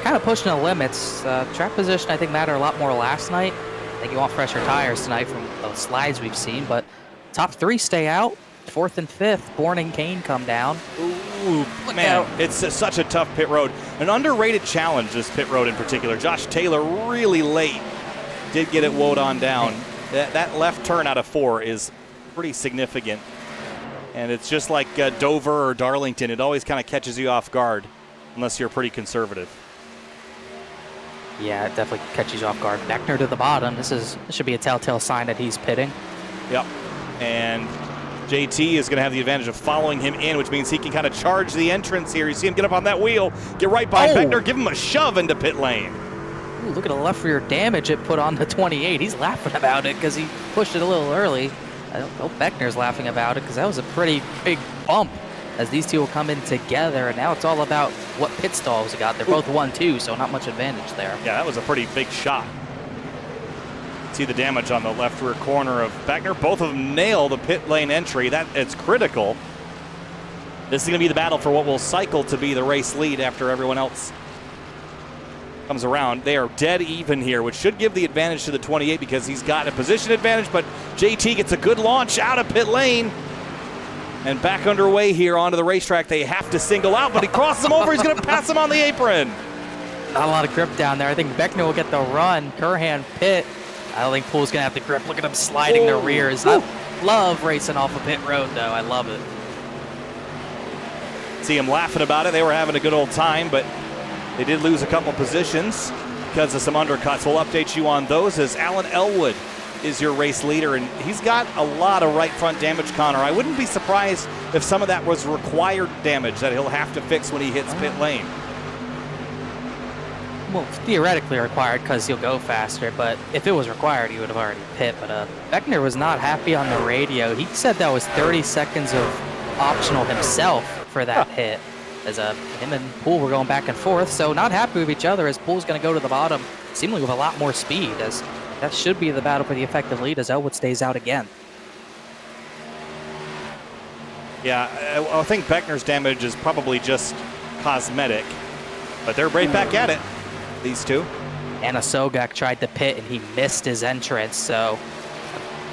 kind of pushing the limits. Track position, I think, mattered a lot more last night. I think you want fresher tires tonight from the slides we've seen, but top 3 stay out. 4th and 5th, Bourne and Kane come down. Ooh, man, it's such a tough pit road. An underrated challenge, this pit road in particular. Josh Taylor really late did get it woed on down. That left turn out of 4 is pretty significant. And it's just like Dover or Darlington. It always kind of catches you off guard unless you're pretty conservative. Yeah, it definitely catches you off guard. Beckner to the bottom. This should be a telltale sign that he's pitting. Yep. And JT is going to have the advantage of following him in, which means he can kind of charge the entrance here. You see him get up on that wheel, get right behind Beckner, give him a shove into pit lane. Ooh, look at the left rear damage it put on the 28. He's laughing about it because he pushed it a little early. I don't know if Beckner's laughing about it because that was a pretty big bump as these two will come in together, and now it's all about what pit stalls we got. They're both 1-2, so not much advantage there. Yeah, that was a pretty big shot. See the damage on the left rear corner of Beckner. Both of them nail the pit lane entry. It's critical. This is going to be the battle for what will cycle to be the race lead after everyone else comes around. They are dead even here, which should give the advantage to the 28 because he's got a position advantage, but JT gets a good launch out of pit lane. And back underway here onto the racetrack. They have to single out, but he crosses him over. He's going to pass him on the apron. Not a lot of grip down there. I think Beckner will get the run. Curhan pit. I don't think Poole's going to have the grip. Look at him sliding the rears. I love racing off a pit road, though. I love it. See him laughing about it. They were having a good old time, but they did lose a couple positions because of some undercuts. We'll update you on those as Alan Elwood is your race leader, and he's got a lot of right front damage, Connor. I wouldn't be surprised if some of that was required damage that he'll have to fix when he hits pit lane. Well, theoretically required because he'll go faster, but if it was required, he would have already pit. But Beckner was not happy on the radio. He said that was 30 seconds of optional himself for that hit, as him and Poole were going back and forth, so not happy with each other as Poole's going to go to the bottom, seemingly with a lot more speed, as that should be the battle for the effective lead as Elwood stays out again. Yeah, I think Beckner's damage is probably just cosmetic, but they're right back at it, these two. Anna Sogak tried to pit and he missed his entrance, so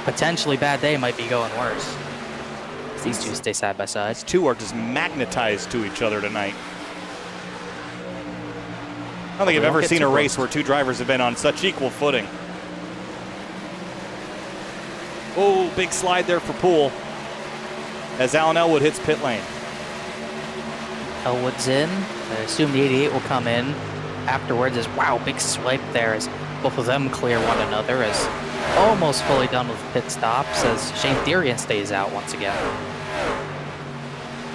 potentially bad day might be going worse. These two stay side by side. These two are just magnetized to each other tonight. I don't think I've ever seen a race where two drivers have been on such equal footing. Oh, big slide there for Poole as Alan Elwood hits pit lane. Elwood's in. I assume the 88 will come in afterwards as, wow, big swipe there as both of them clear one another as almost fully done with pit stops as Shane Therian stays out once again.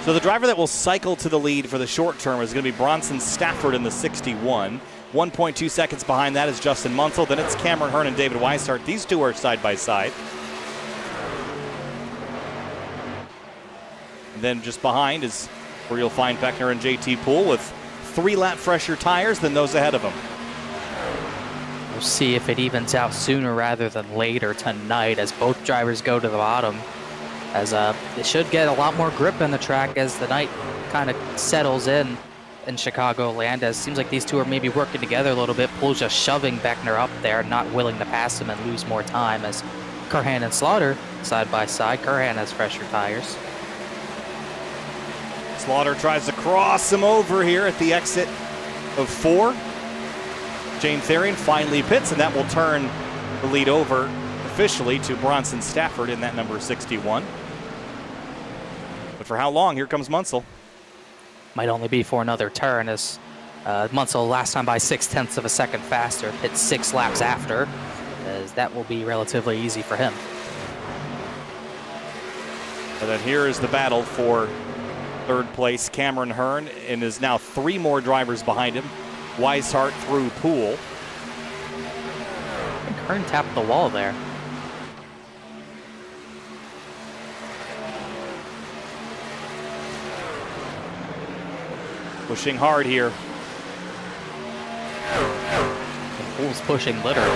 So the driver that will cycle to the lead for the short term is going to be Bronson Stafford in the 61. 1.2 seconds behind that is Justin Munsell. Then it's Cameron Hearn and David Weishart. These two are side by side. And then just behind is where you'll find Beckner and JT Poole with 3 lap fresher tires than those ahead of them. We'll see if it evens out sooner rather than later tonight as both drivers go to the bottom. as it should get a lot more grip in the track as the night kind of settles in Chicagoland, as it seems like these two are maybe working together a little bit. Poole's just shoving Beckner up there, not willing to pass him and lose more time, as Kurhan and Slaughter side by side. Kurhan has fresher tires. Slaughter tries to cross him over here at the exit of 4. James Therian finally pits, and that will turn the lead over officially to Bronson Stafford in that number 61. But for how long? Here comes Munsell. Might only be for another turn, as Munsell last time by 0.6 of a second faster, hit 6 laps after, as that will be relatively easy for him. And then here is the battle for third place. Cameron Hearn, and is now 3 more drivers behind him. Weishart through Poole. I think Hearn tapped the wall there. Pushing hard here. Poole's pushing literally.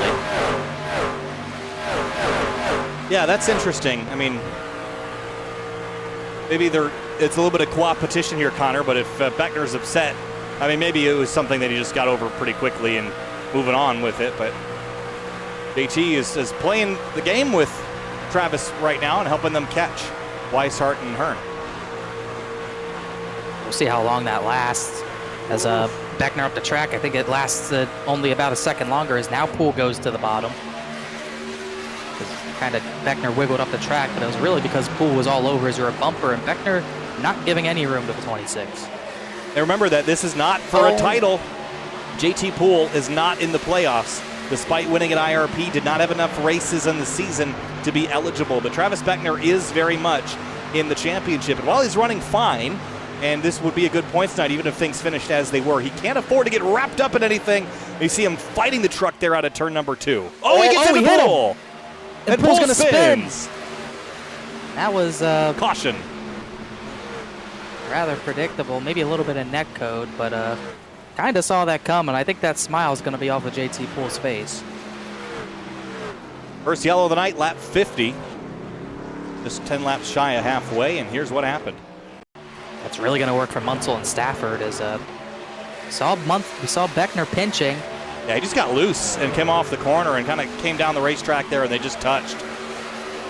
Yeah, that's interesting. I mean, maybe it's a little bit of competition here, Connor, but if Beckner's upset, I mean, maybe it was something that he just got over pretty quickly and moving on with it, but JT is playing the game with Travis right now and helping them catch Weishart and Hearn. We'll see how long that lasts. As Beckner up the track, I think it lasts only about a second longer, as now Poole goes to the bottom. Kind of Beckner wiggled up the track, but it was really because Poole was all over his rear bumper, and Beckner not giving any room to the 26. And remember that this is not for a title. JT Poole is not in the playoffs. Despite winning at IRP, did not have enough races in the season to be eligible. But Travis Beckner is very much in the championship. And while he's running fine, and this would be a good points night even if things finished as they were, he can't afford to get wrapped up in anything. You see him fighting the truck there out of turn number 2. Oh, he gets into Poole! And Poole's Poole gonna spin. spins. That was Caution. rather predictable. Maybe a little bit of net code, but kind of saw that coming. I think that smile is going to be off of JT Poole's face. First yellow of the night, lap 50. Just 10 laps shy of halfway, and here's what happened. That's really going to work for Munsell and Stafford, as we saw Beckner pinching. Yeah, he just got loose and came off the corner and kind of came down the racetrack there, and they just touched.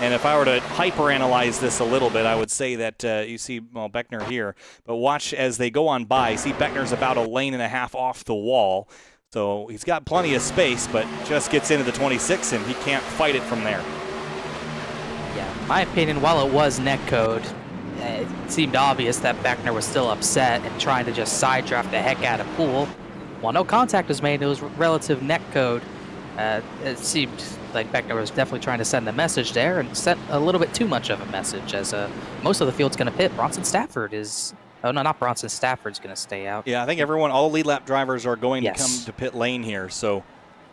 And if I were to hyper-analyze this a little bit, I would say that you see, well, Beckner here, but watch as they go on by. See, Beckner's about 1.5 lanes off the wall. So he's got plenty of space, but just gets into the 26, and he can't fight it from there. Yeah, in my opinion, while it was net code, it seemed obvious that Beckner was still upset and trying to just side draft the heck out of Poole. While no contact was made, it was relative net code. It seemed like Beckner was definitely trying to send a message there, and sent a little bit too much of a message, as most of the field's going to pit. Bronson Stafford is... Oh, no, not Bronson. Stafford's going to stay out. Yeah, I think all the lead lap drivers are going to come to pit lane here, so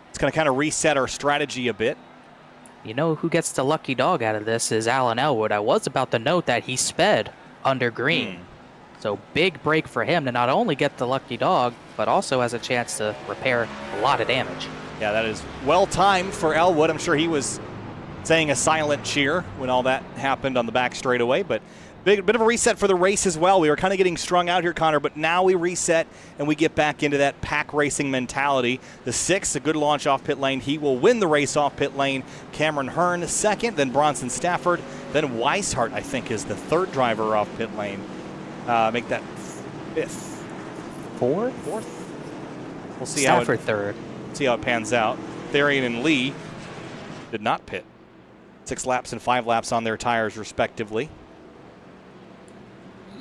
it's going to kind of reset our strategy a bit. You know who gets the lucky dog out of this is Alan Elwood. I was about to note that he sped under green. So big break for him to not only get the lucky dog, but also has a chance to repair a lot of damage. Yeah, that is well timed for Elwood. I'm sure he was saying a silent cheer when all that happened on the back straightaway, but bit of a reset for the race as well. We were kind of getting strung out here, Connor, but now we reset and we get back into that pack racing mentality. The 6th, a good launch off pit lane. He will win the race off pit lane. Cameron Hearn second, then Bronson Stafford, then Weishart, I think, is the 3rd driver off pit lane. Make that 5th. 4th? We'll see Stafford 3rd. See how it pans out. Therian and Lee did not pit. 6 laps and 5 laps on their tires, respectively.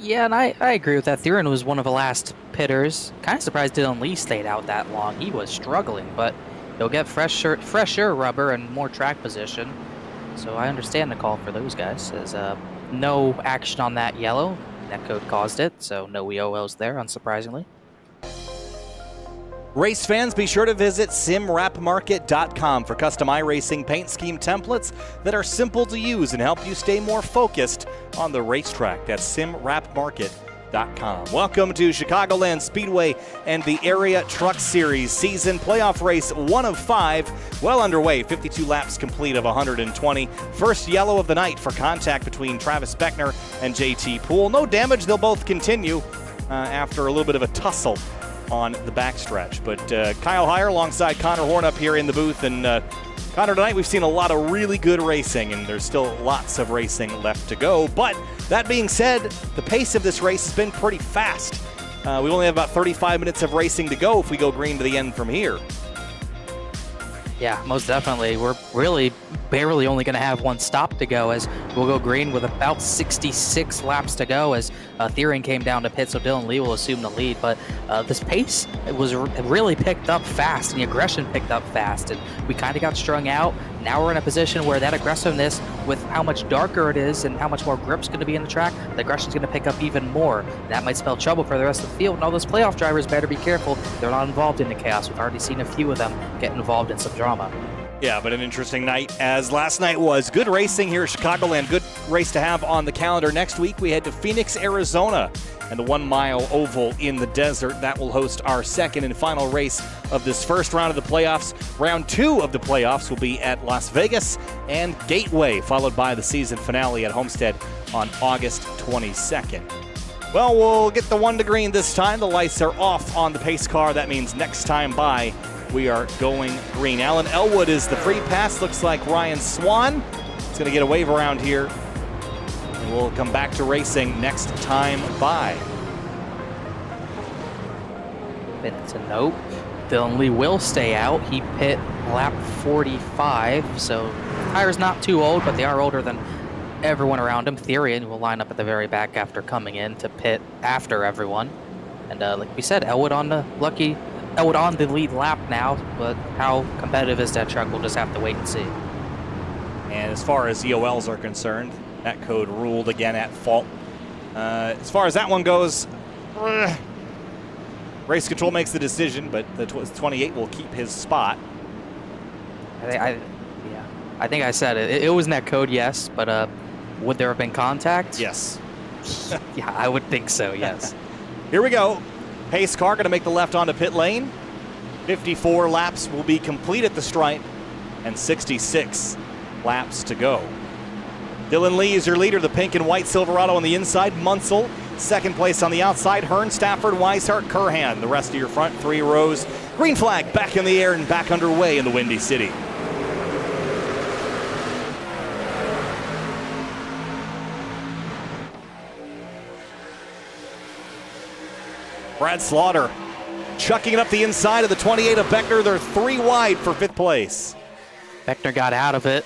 Yeah, and I agree with that. Therian was one of the last pitters. Kind of surprised Dylan Lee stayed out that long. He was struggling, but he'll get fresher rubber and more track position. So I understand the call for those guys. There's no action on that yellow. That code caused it, so no EOLs there, unsurprisingly. Race fans, be sure to visit simwrapmarket.com for custom iRacing paint scheme templates that are simple to use and help you stay more focused on the racetrack. That's simwrapmarket.com. Welcome to Chicagoland Speedway and the Area Truck Series season. Playoff race 1 of 5, well underway, 52 laps complete of 120. First yellow of the night for contact between Travis Beckner and JT Poole. No damage, they'll both continue after a little bit of a tussle on the backstretch. But Kyle Heyer alongside Connor Horn up here in the booth. And Connor, tonight we've seen a lot of really good racing, and there's still lots of racing left to go. But that being said, the pace of this race has been pretty fast. We only have about 35 minutes of racing to go if we go green to the end from here. Yeah, most definitely. We're really barely only going to have one stop to go, as we'll go green with about 66 laps to go, as Thiering came down to pit, so Dylan Lee will assume the lead. But this pace was really picked up fast, and the aggression picked up fast, and we kind of got strung out. Now we're in a position where that aggressiveness, with how much darker it is and how much more grip's going to be in the track, the aggression's going to pick up even more. That might spell trouble for the rest of the field, and all those playoff drivers better be careful. They're not involved in the chaos. We've already seen a few of them get involved in some drama. Yeah, but an interesting night, as last night was. Good racing here at Chicagoland. Good race to have on the calendar. Next week, we head to Phoenix, Arizona, and the 1 mile oval in the desert. That will host our second and final race of this first round of the playoffs. Round 2 of the playoffs will be at Las Vegas and Gateway, followed by the season finale at Homestead on August 22nd. Well, we'll get the 1 to green this time. The lights are off on the pace car. That means next time by, we are going green. Alan Elwood is the free pass. Looks like Ryan Swan is going to get a wave around here. And we'll come back to racing next time by. Benton, nope. Dylan Lee will stay out. He pit lap 45, so tire's not too old, but they are older than everyone around him. Thierian will line up at the very back after coming in to pit after everyone. And like we said, Elwood on the lead lap now, but how competitive is that truck? We'll just have to wait and see. And as far as EOLs are concerned, that code ruled again at fault. As far as that one goes, race control makes the decision, but the 28 will keep his spot. I think I said it. It was net code, yes, but would there have been contact? Yes. Yeah, I would think so, yes. Here we go. Pace car going to make the left onto pit lane. 54 laps will be complete at the stripe, and 66 laps to go. Dylan Lee is your leader, the pink and white Silverado on the inside. Munsell, second place on the outside. Hearn, Stafford, Weishart, Curhan. The rest of your front 3 rows. Green flag back in the air and back underway in the Windy City. Brad Slaughter chucking it up the inside of the 28 of Beckner. They're 3 wide for 5th place. Beckner got out of it.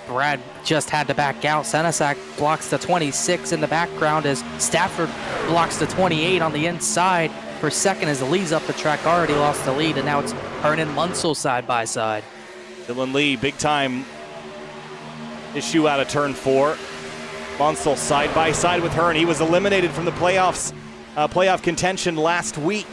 Brad just had to back out. Senesac blocks the 26 in the background as Stafford blocks the 28 on the inside for second as the Lee's up the track. Already lost the lead, and now it's Hearn and Munsell side by side. Dylan Lee, big time issue out of turn 4. Munsell side by side with Hearn. He was eliminated from the playoff contention last week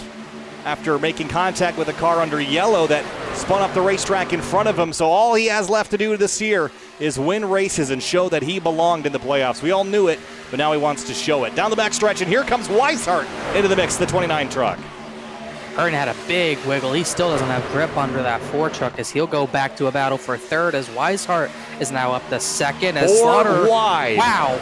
after making contact with a car under yellow that spun up the racetrack in front of him. So all he has left to do this year is win races and show that he belonged in the playoffs. We all knew it, but now he wants to show it. Down the back stretch, and here comes Weishart into the mix, the 29 truck. Hearn had a big wiggle. He still doesn't have grip under that 4 truck as he'll go back to a battle for 3rd as Weishart is now up to 2nd as 4 Slaughter. wide. Wow.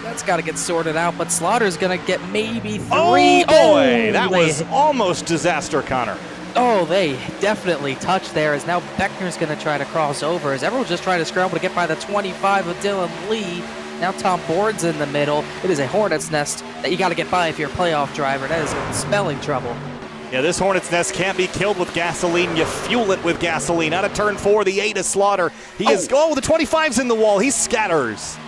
That's got to get sorted out, but Slaughter's going to get maybe 3. Oh, boy, that was almost disaster, Connor. Oh, they definitely touched there as now Beckner's going to try to cross over as everyone's just trying to scramble to get by the 25 of Dylan Lee. Now Tom Bourd's in the middle. It is a hornet's nest that you got to get by if you're a playoff driver. That is spelling trouble. Yeah, this hornet's nest can't be killed with gasoline. You fuel it with gasoline. Out of turn 4, the 8 is Slaughter. The 25's in the wall. He scatters.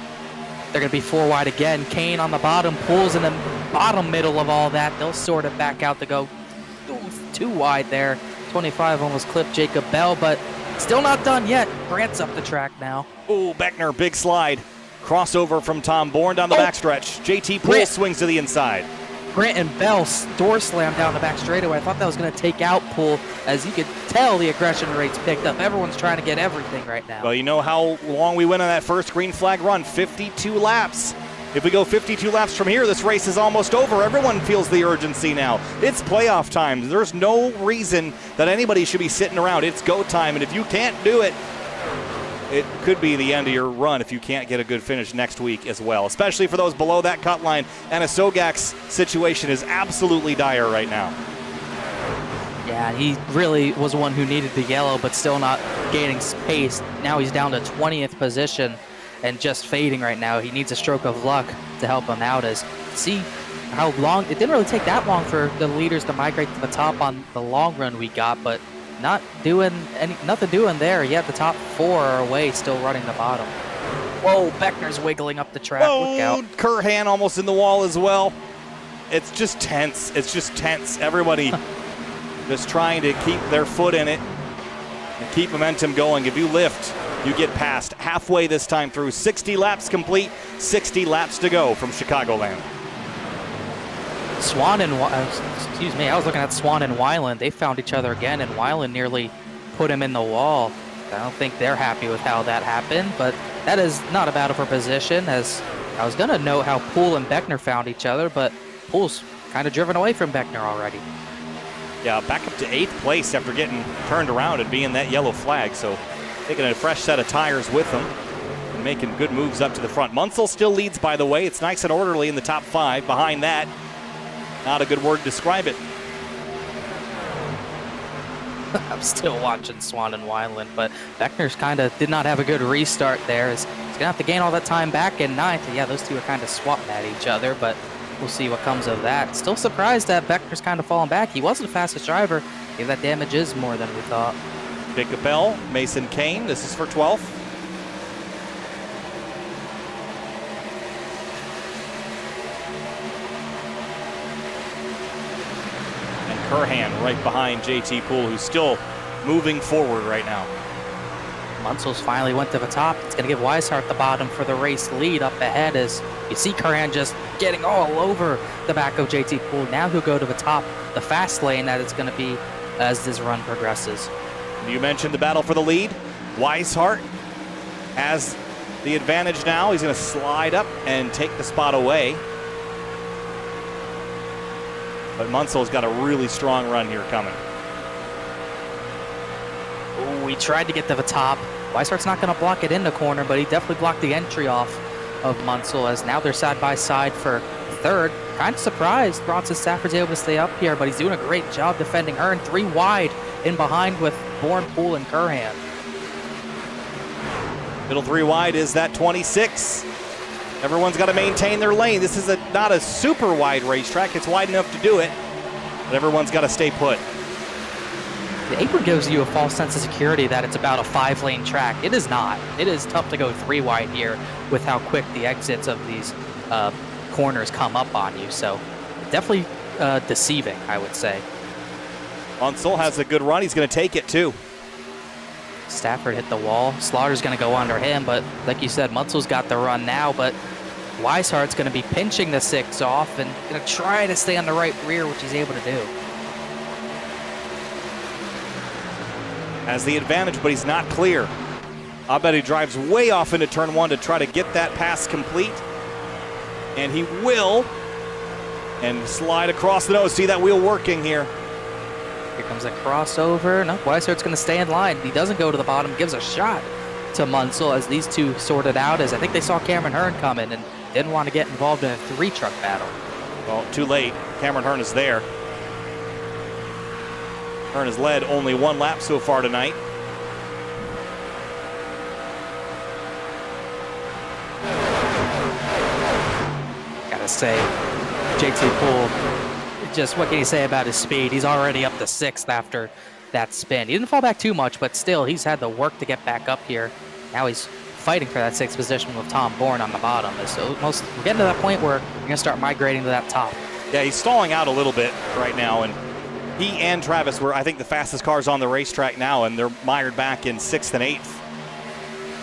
They're going to be 4 wide again. Kane on the bottom, pulls in the bottom middle of all that. They'll sort it back out to go 2 wide there. 25 almost clipped Jacob Bell, but still not done yet. Grant's up the track now. Ooh, Beckner, big slide. Crossover from Tom Bourne down the backstretch. JT Poole swings to the inside. Grant and Bell door slammed down the back straightaway. I thought that was going to take out Poole. As you could tell, the aggression rates picked up. Everyone's trying to get everything right now. Well, you know how long we went on that first green flag run, 52 laps. If we go 52 laps from here, this race is almost over. Everyone feels the urgency now. It's playoff time. There's no reason that anybody should be sitting around. It's go time, and if you can't do it, it could be the end of your run if you can't get a good finish next week as well, especially for those below that cut line. And Sogak's situation is absolutely dire right now. Yeah, he really was one who needed the yellow, but still not gaining pace. Now he's down to 20th position and just fading right now. He needs a stroke of luck to help him out. As see how long it didn't really take that long for the leaders to migrate to the top on the long run we got, but nothing doing there yet. The top 4 are away, still running the bottom. Whoa, Beckner's wiggling up the track. Look out. Kurhan almost in the wall as well. It's just tense. It's just tense. Everybody just trying to keep their foot in it and keep momentum going. If you lift, you get past halfway this time through. 60 laps complete, 60 laps to go from Chicagoland. Swan and, excuse me, I was looking at Swan and Weiland. They found each other again, and Weiland nearly put him in the wall. I don't think they're happy with how that happened, but that is not a battle for position, as I was going to note how Poole and Beckner found each other, but Poole's kind of driven away from Beckner already. Yeah, back up to 8th place after getting turned around and being that yellow flag, so taking a fresh set of tires with them and making good moves up to the front. Munsell still leads, by the way. It's nice and orderly in the top 5. Behind that, not a good word to describe it. I'm still watching Swan and Wineland, but Beckner's kind of did not have a good restart there. He's going to have to gain all that time back in 9th. Yeah, those two are kind of swatting at each other, but we'll see what comes of that. Still surprised that Beckner's kind of fallen back. He wasn't the fastest driver. Maybe that damage is more than we thought. Jacob Bell, Mason Kane. This is for 12th. Kurhan right behind JT Poole, who's still moving forward right now. Munsell's finally went to the top. It's going to give Weishart the bottom for the race lead up ahead, as you see Kurhan just getting all over the back of JT Poole. Now he'll go to the top, the fast lane that it's going to be as this run progresses. You mentioned the battle for the lead. Weishart has the advantage now. He's going to slide up and take the spot away. But Munsell's got a really strong run here coming. Ooh, he tried to get to the top. Weishart's not going to block it in the corner, but he definitely blocked the entry off of Munsell, as now they're side by side for 3rd. Kind of surprised Bronson Stafford's able to stay up here, but he's doing a great job defending her, and 3 wide in behind with Bourne, Poole, and Kurhan. Middle 3 wide is that 26. Everyone's got to maintain their lane. This is not a super wide racetrack. It's wide enough to do it, but everyone's got to stay put. The apron gives you a false sense of security that it's about a 5-lane track. It is not. It is tough to go 3 wide here with how quick the exits of these corners come up on you. So definitely deceiving, I would say. Munsell has a good run. He's going to take it too. Stafford hit the wall. Slaughter's going to go under him, but like you said, Munsell's got the run now, but Weishart's going to be pinching the 6 off and going to try to stay on the right rear, which he's able to do. Has the advantage, but he's not clear. I bet he drives way off into turn 1 to try to get that pass complete. And he will. And slide across the nose. See that wheel working here. Here comes a crossover. No, Weishart's going to stay in line. He doesn't go to the bottom, gives a shot to Munsell as these two sorted out, as I think they saw Cameron Hearn coming and didn't want to get involved in a 3-truck battle. Well, too late. Cameron Hearn is there. Hearn has led only 1 lap so far tonight. Gotta say, JT Poole, just what can you say about his speed? He's already up to 6th after that spin. He didn't fall back too much, but still, he's had the work to get back up here. Now he's fighting for that 6th position with Tom Bourne on the bottom. So we're getting to that point where you're going to start migrating to that top. Yeah, he's stalling out a little bit right now, and he and Travis were, I think, the fastest cars on the racetrack now, and they're mired back in 6th and 8th.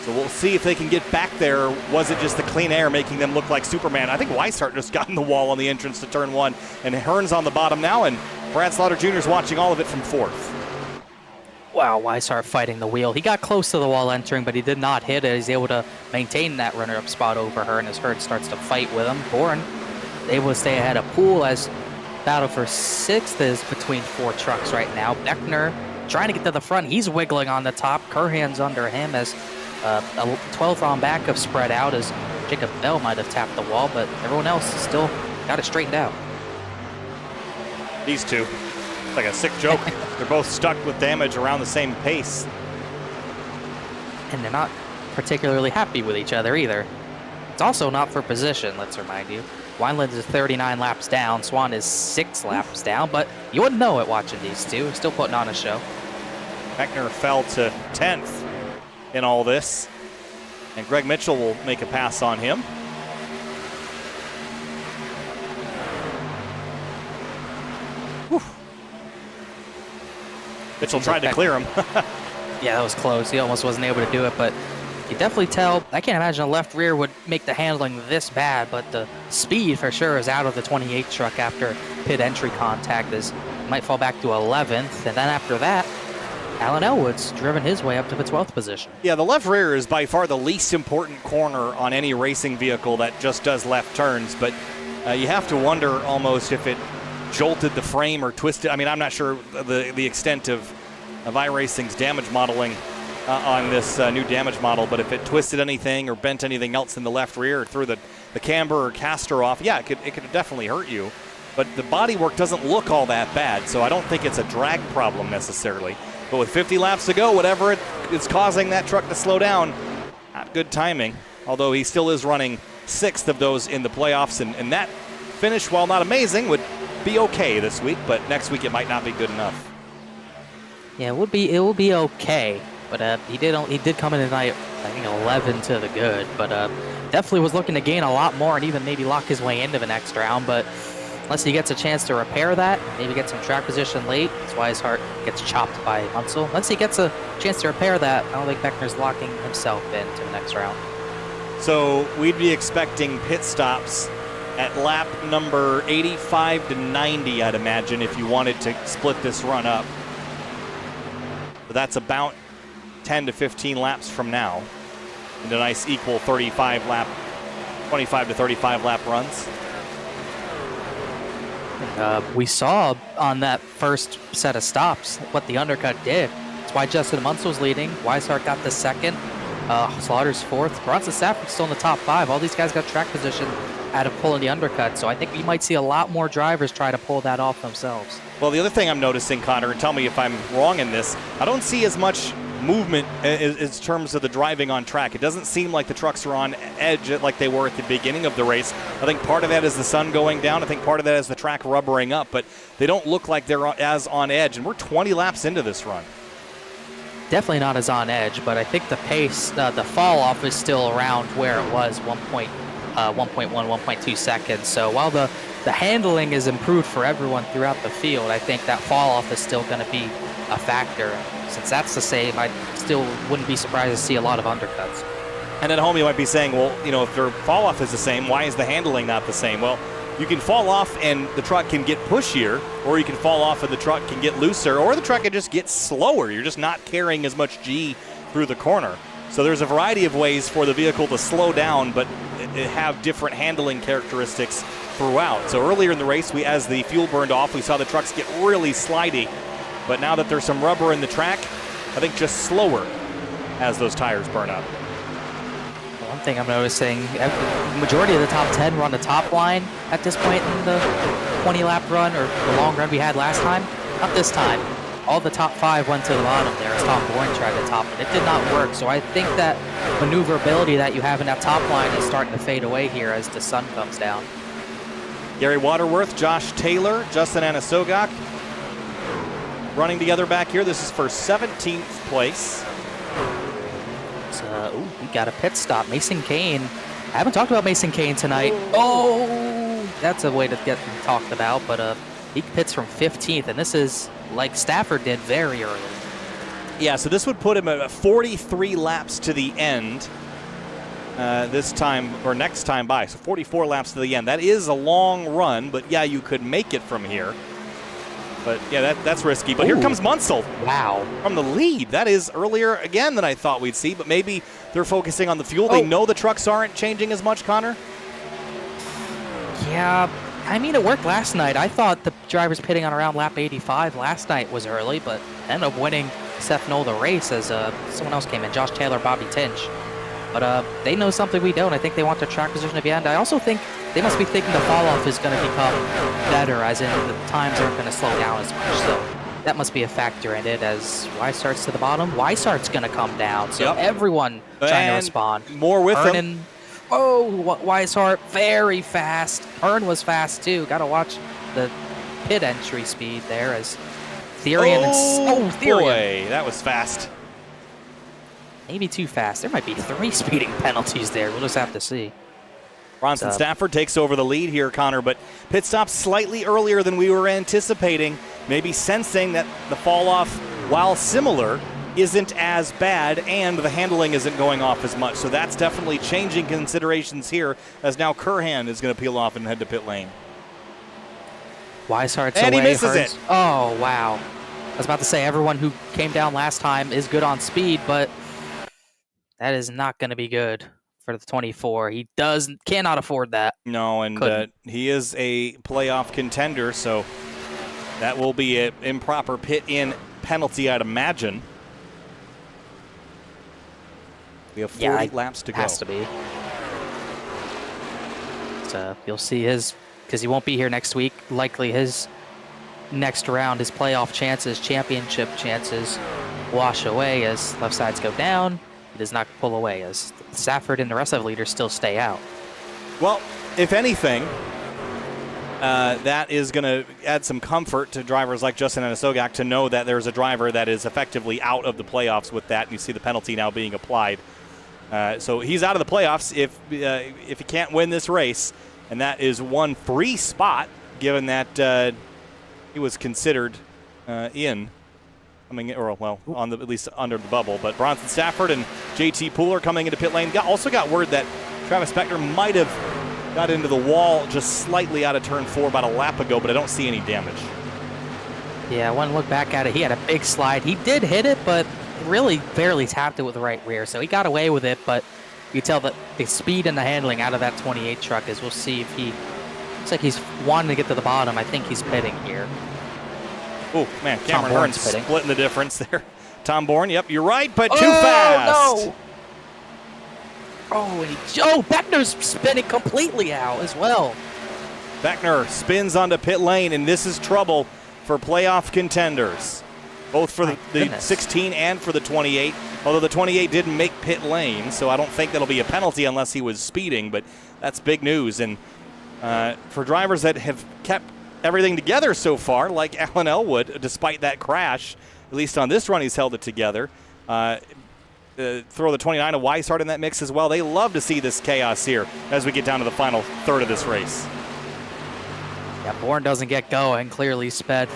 So we'll see if they can get back there. Was it just the clean air making them look like Superman? I think Weishart just got in the wall on the entrance to turn 1, and Hearn's on the bottom now, and Brad Slaughter Jr. is watching all of it from 4th. Wow, Weishart fighting the wheel. He got close to the wall entering, but he did not hit it. He's able to maintain that runner-up spot over her, and as Hurd starts to fight with him, Bourne able to stay ahead of Poole as battle for 6th is between 4 trucks right now. Beckner trying to get to the front. He's wiggling on the top. Curhan's under him as a 12th on back of spread out as Jacob Bell might have tapped the wall, but everyone else still got it straightened out. These two, it's like a sick joke. They're both stuck with damage around the same pace. And they're not particularly happy with each other either. It's also not for position, let's remind you. Wineland is 39 laps down, Swan is 6 laps down, but you wouldn't know it watching these two. Still putting on a show. Beckner fell to 10th in all this, and Greg Mitchell will make a pass on him. Whew. Mitchell tried to clear him. Yeah, that was close. He almost wasn't able to do it, but you definitely tell. I can't imagine a left rear would make the handling this bad, but the speed for sure is out of the 28 truck after pit entry contact. Is might fall back to 11th, and then after that, Alan Elwood's driven his way up to the 12th position. Yeah, the left rear is by far the least important corner on any racing vehicle that just does left turns, but you have to wonder almost if it jolted the frame or twisted. I mean, I'm not sure the extent of iRacing's damage modeling on this new damage model, but if it twisted anything or bent anything else in the left rear or threw the camber or caster off, yeah, it could definitely hurt you. But the bodywork doesn't look all that bad, so I don't think it's a drag problem necessarily. But with 50 laps to go, whatever it's causing that truck to slow down, not good timing. Although he still is running 6th of those in the playoffs, and that finish, while not amazing, would be okay this week, but next week it might not be good enough. Yeah, it will be okay, but he did come in tonight, I think 11 to the good, but definitely was looking to gain a lot more and even maybe lock his way into the next round, but unless he gets a chance to repair that, maybe get some track position late, that's why his heart gets chopped by Munsell. Once he gets a chance to repair that, I don't think Beckner's locking himself into the next round. So we'd be expecting pit stops at lap number 85 to 90, I'd imagine, if you wanted to split this run up. But that's about 10 to 15 laps from now. And a nice equal 25 to 35 lap runs. We saw on that first set of stops what the undercut did. That's why Justin Munsell's leading. Weishart got the second. Slaughter's 4th. Bronson Stafford's still in the top 5. All these guys got track position out of pulling the undercut. So I think we might see a lot more drivers try to pull that off themselves. Well, the other thing I'm noticing, Connor, and tell me if I'm wrong in this, I don't see as much movement in terms of the driving on track. It doesn't seem like the trucks are on edge like they were at the beginning of the race. I think part of that is the sun going down. I think part of that is the track rubbering up, but they don't look like they're as on edge, and we're 20 laps into this run. Definitely not as on edge, but I think the pace, the fall off is still around where it was, 1.1, 1.2 seconds. So while the handling is improved for everyone throughout the field, I think that fall off is still going to be a factor. Since that's the same, I still wouldn't be surprised to see a lot of undercuts. And at home you might be saying, well, you know, if their fall off is the same, why is the handling not the same? Well, you can fall off and the truck can get pushier, or you can fall off and the truck can get looser, or the truck can just get slower. You're just not carrying as much G through the corner. So there's a variety of ways for the vehicle to slow down, but have different handling characteristics throughout. So earlier in the race, as the fuel burned off, we saw the trucks get really slidey. But now that there's some rubber in the track, I think just slower as those tires burn up. One thing I'm noticing, the majority of the top 10 were on the top line at this point in the 20-lap run or the long run we had last time. Not this time. All the top 5 went to the bottom there as Tom Bourne tried to top it. It did not work, so I think that maneuverability that you have in that top line is starting to fade away here as the sun comes down. Gary Waterworth, Josh Taylor, Justin Anasogak running together back here. This is for 17th place. We got a pit stop. Mason Kane. I haven't talked about Mason Kane tonight. Oh, that's a way to get him talked about, but he pits from 15th, and this is like Stafford did very early. Yeah, so this would put him at 43 laps to the end this time, or next time by. So 44 laps to the end. That is a long run, but yeah, you could make it from here. But yeah, that's risky. But here comes Munsell. Wow. From the lead. That is earlier again than I thought we'd see, but maybe they're focusing on the fuel. They know the trucks aren't changing as much, Connor. Yeah, I mean, it worked last night. I thought the drivers pitting on around lap 85 last night was early, but ended up winning Seth Knoll the race as someone else came in, Josh Taylor, Bobby Tinch. But they know something we don't. I think they want their track position at the end. I also think they must be thinking the fall-off is going to become better, as in the times aren't going to slow down as much. So that must be a factor in it as Weissart's to the bottom. Weissart's going to come down, so everyone trying to respond. More with them. Oh, Weishart, very fast. Hearn was fast, too. Got to watch the pit entry speed there as Therian. Therian. Boy, that was fast. Maybe too fast. There might be 3 speeding penalties there. We'll just have to see. Bronson Stafford takes over the lead here, Connor, but pit stop slightly earlier than we were anticipating, maybe sensing that the fall-off, while similar, isn't as bad, and the handling isn't going off as much. So that's definitely changing considerations here, as now Curhan is going to peel off and head to pit lane. Weishart's and away. He misses it. Oh, wow. I was about to say, everyone who came down last time is good on speed, but that is not going to be good for the 24. He cannot afford that. No, and he is a playoff contender, so that will be an improper pit-in penalty, I'd imagine. We have 40 laps to go. Has to be. So you'll see his, because he won't be here next week, likely his next round, his playoff chances, championship chances wash away as left sides go down. He does not pull away as Stafford and the rest of the leaders still stay out. Well, if anything, that is going to add some comfort to drivers like Justin Anisogak to know that there's a driver that is effectively out of the playoffs with that, and you see the penalty now being applied. So he's out of the playoffs if he can't win this race, and that is one free spot given that he was considered in. On at least under the bubble. But Bronson Stafford and JT Pooler coming into pit lane. Also got word that Travis Beckner might have got into the wall just slightly out of turn 4 about a lap ago, but I don't see any damage. Yeah, one look back at it, he had a big slide. He did hit it, but really barely tapped it with the right rear, so he got away with it, but you tell that the speed and the handling out of that 28 truck is, we'll see if he, looks like he's wanting to get to the bottom. I think he's pitting here. Oh, man, Cameron Hearn's splitting the difference there. Tom Bourne, yep, you're right, but too fast. No. Oh, Beckner's spinning completely out as well. Beckner spins onto pit lane, and this is trouble for playoff contenders, both for the 16 and for the 28, although the 28 didn't make pit lane, so I don't think that'll be a penalty unless he was speeding, but that's big news. And for drivers that have kept everything together so far, like Alan Elwood, despite that crash, at least on this run he's held it together. Throw the 29 of Weishart in that mix as well. They love to see this chaos here as we get down to the final third of this race. Yeah, Bourne doesn't get going, clearly sped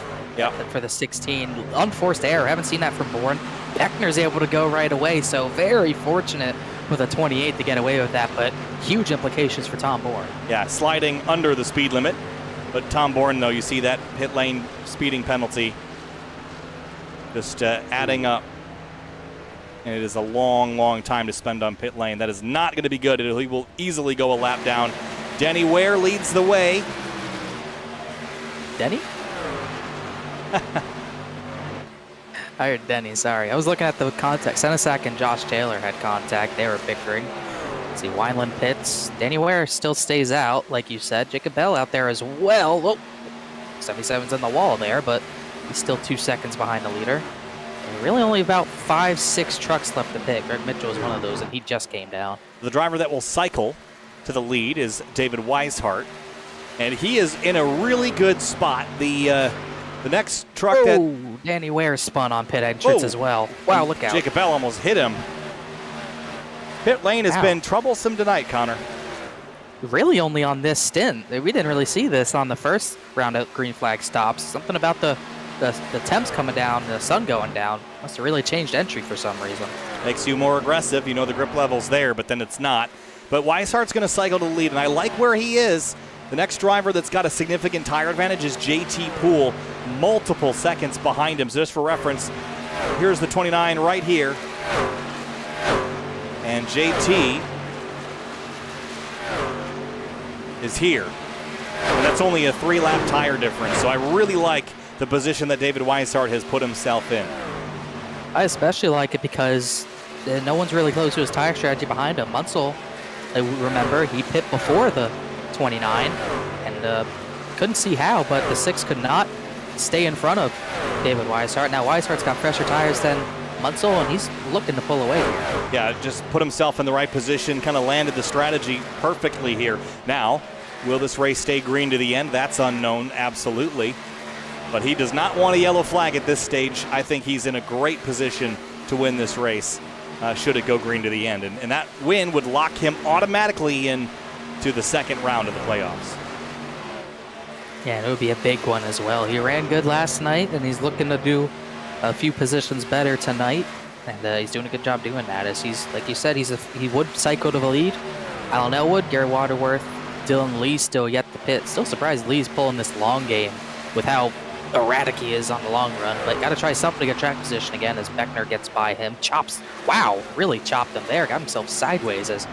for the 16. Unforced error, haven't seen that from Bourne. Beckner's able to go right away, so very fortunate with a 28 to get away with that, but huge implications for Tom Bourne. Yeah, sliding under the speed limit. But Tom Bourne, though, you see that pit lane speeding penalty just adding up. And it is a long, long time to spend on pit lane. That is not going to be good. He will easily go a lap down. Denny Ware leads the way. Denny? I heard Denny, sorry. I was looking at the contact. Senesac and Josh Taylor had contact. They were bickering. Let's see, Wineland pits. Danny Ware still stays out, like you said. Jacob Bell out there as well. Oh, 77's on the wall there, but he's still 2 seconds behind the leader. And really only about 5-6 trucks left to pit. Greg Mitchell is one of those, and he just came down. The driver that will cycle to the lead is David Weishart, and he is in a really good spot. The next truck Danny Ware spun on pit entrance as well. Wow, look out. Jacob Bell almost hit him. Pit lane has been troublesome tonight, Connor. Really only on this stint. We didn't really see this on the first round of green flag stops. Something about the temps coming down, the sun going down. Must have really changed entry for some reason. Makes you more aggressive. You know the grip level's there, but then it's not. But Weishart's going to cycle to the lead, and I like where he is The next driver that's got a significant tire advantage is JT Poole, multiple seconds behind him. So just for reference, here's the 29 right here. And JT is here. And that's only a 3-lap tire difference. So I really like the position that David Weishart has put himself in. I especially like it because no one's really close to his tire strategy behind him. Munsell, remember, he pit before the 29 and couldn't see how, but the 6 could not stay in front of David Weishart. Now Weishart's got fresher tires than Munsell, and he's looking to pull away here. Yeah, just put himself in the right position, kind of landed the strategy perfectly here. Now, will this race stay green to the end? That's unknown, absolutely. But he does not want a yellow flag at this stage. I think he's in a great position to win this race, should it go green to the end. And that win would lock him automatically in to the second round of the playoffs. Yeah, it would be a big one as well. He ran good last night, and he's looking to do a few positions better tonight. And he's doing a good job doing that. As he's, like you said, he would cycle to the lead. Alan Elwood, Gary Waterworth, Dylan Lee still yet to pit. Still surprised Lee's pulling this long game with how erratic he is on the long run, but got to try something to get track position again as Beckner gets by him. Chops, wow, really chopped him there. Got himself sideways as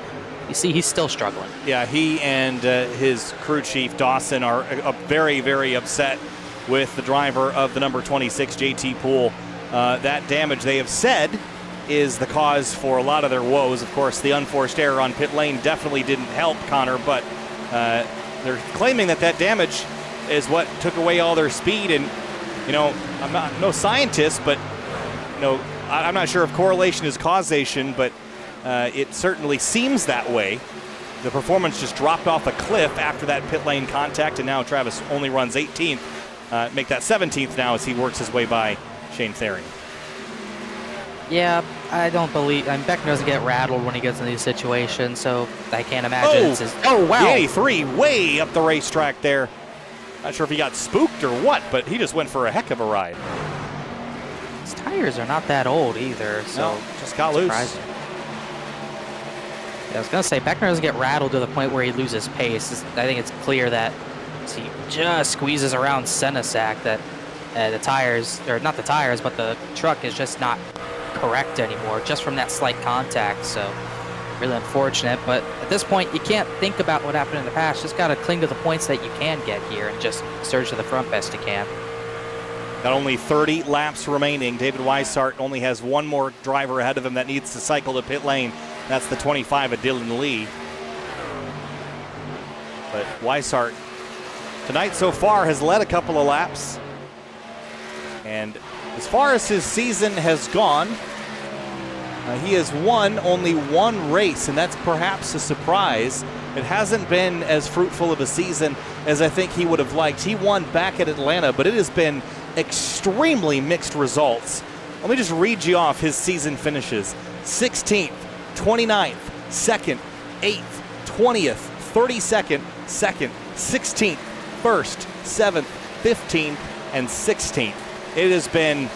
you see he's still struggling. Yeah, he and his crew chief Dawson are very, very upset with the driver of the number 26, JT Poole. That damage, they have said, is the cause for a lot of their woes. Of course, the unforced error on pit lane definitely didn't help Connor, but they're claiming that damage is what took away all their speed. And I'm not no scientist, but I'm not sure if correlation is causation, but it certainly seems that way. The performance just dropped off a cliff after that pit lane contact, and now Travis only runs 18th, make that 17th now as he works his way by Shane Therian. Yeah, I don't believe. Beckner doesn't get rattled when he gets in these situations, so I can't imagine. Oh wow! The 83 way up the racetrack there. Not sure if he got spooked or what, but he just went for a heck of a ride. His tires are not that old either, so no, just got loose. Yeah, I was gonna say Beckner doesn't get rattled to the point where he loses pace. I think it's clear that he just squeezes around Senesac that the tires, or not the tires, but the truck is just not correct anymore, just from that slight contact. So really unfortunate, but at this point you can't think about what happened in the past. Just got to cling to the points that you can get here and just surge to the front best you can. Got only 30 laps remaining. David Weishart only has one more driver ahead of him that needs to cycle to pit lane. That's the 25 of Dylan Lee. But Weishart tonight so far has led a couple of laps. And as far as his season has gone, he has won only one race, and that's perhaps a surprise. It hasn't been as fruitful of a season as I think he would have liked. He won back at Atlanta, but it has been extremely mixed results. Let me just read you off his season finishes. 16th, 29th, 2nd, 8th, 20th, 32nd, 2nd, 16th, 1st, 7th, 15th, and 16th. It has been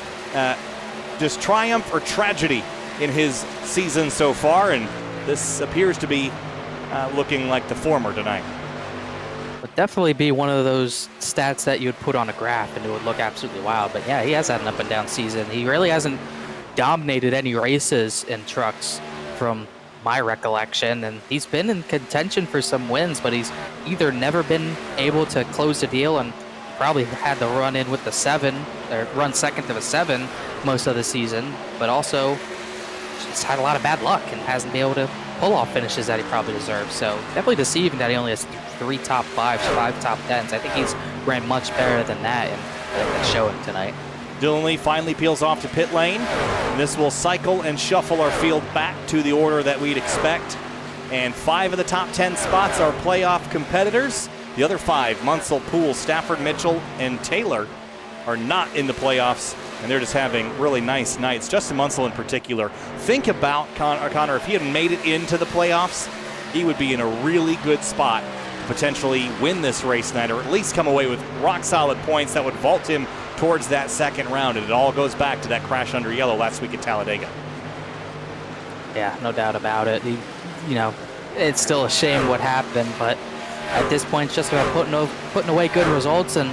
just triumph or tragedy in his season so far, and this appears to be looking like the former tonight. Would definitely be one of those stats that you'd put on a graph and it would look absolutely wild. But yeah, he has had an up and down season. He really hasn't dominated any races in trucks from my recollection, and he's been in contention for some wins, but he's either never been able to close the deal and probably had to run in with the 7 or run second to the 7 most of the season, but also just had a lot of bad luck and hasn't been able to pull off finishes that he probably deserves. So definitely deceiving that he only has 3 top 5s, 5 top 10s. I think he's ran much better than that, and I think that's showing tonight. Dylan Lee finally peels off to pit lane. And this will cycle and shuffle our field back to the order that we'd expect. And 5 of the top 10 spots are playoff competitors. The other 5, Munsell, Poole, Stafford, Mitchell, and Taylor, are not in the playoffs, and they're just having really nice nights. Justin Munsell in particular. Think about Connor, if he had made it into the playoffs, he would be in a really good spot to potentially win this race tonight, or at least come away with rock-solid points that would vault him towards that second round. And it all goes back to that crash under yellow last week at Talladega. Yeah, no doubt about it. It's still a shame what happened, but at this point, it's just about putting away good results and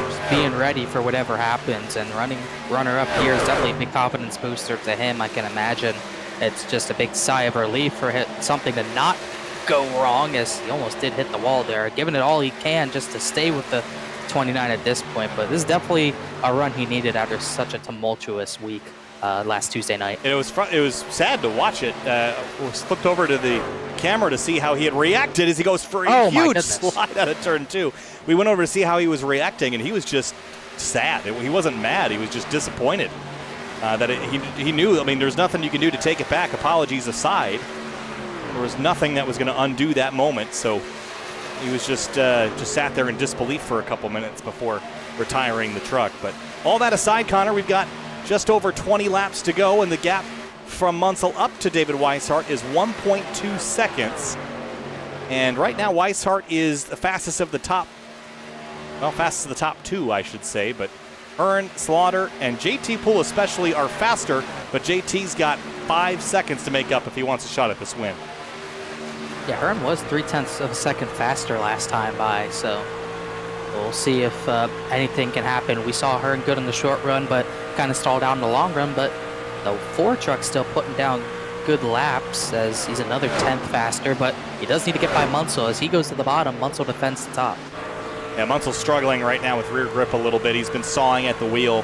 just being ready for whatever happens. And runner-up here is definitely a big confidence booster to him, I can imagine. It's just a big sigh of relief for something to not go wrong, as he almost did hit the wall there, giving it all he can just to stay with the 29 at this point. But this is definitely a run he needed after such a tumultuous week last Tuesday night. It was sad to watch it. Flipped over to the camera to see how he had reacted as he goes for a huge slide out of turn 2. We went over to see how he was reacting, and he was just sad. He wasn't mad. He was just disappointed that he knew. I mean, there's nothing you can do to take it back. Apologies aside, there was nothing that was going to undo that moment. So he was just sat there in disbelief for a couple minutes before retiring the truck. But all that aside, Connor, we've got just over 20 laps to go, and the gap from Munsell up to David Weishart is 1.2 seconds. And right now, Weishart is the fastest of the top, well, fastest of the top 2, I should say. But Hearn, Slaughter, and JT Poole especially are faster, but JT's got 5 seconds to make up if he wants a shot at this win. Yeah, Hearn was 0.3 of a second faster last time by, so we'll see if anything can happen. We saw Hearn good in the short run, but kind of stalled out in the long run. But the 4 truck's still putting down good laps, as he's another 10th faster. But he does need to get by Munsell. As he goes to the bottom, Munsell defends the top. Yeah, Munsell's struggling right now with rear grip a little bit. He's been sawing at the wheel.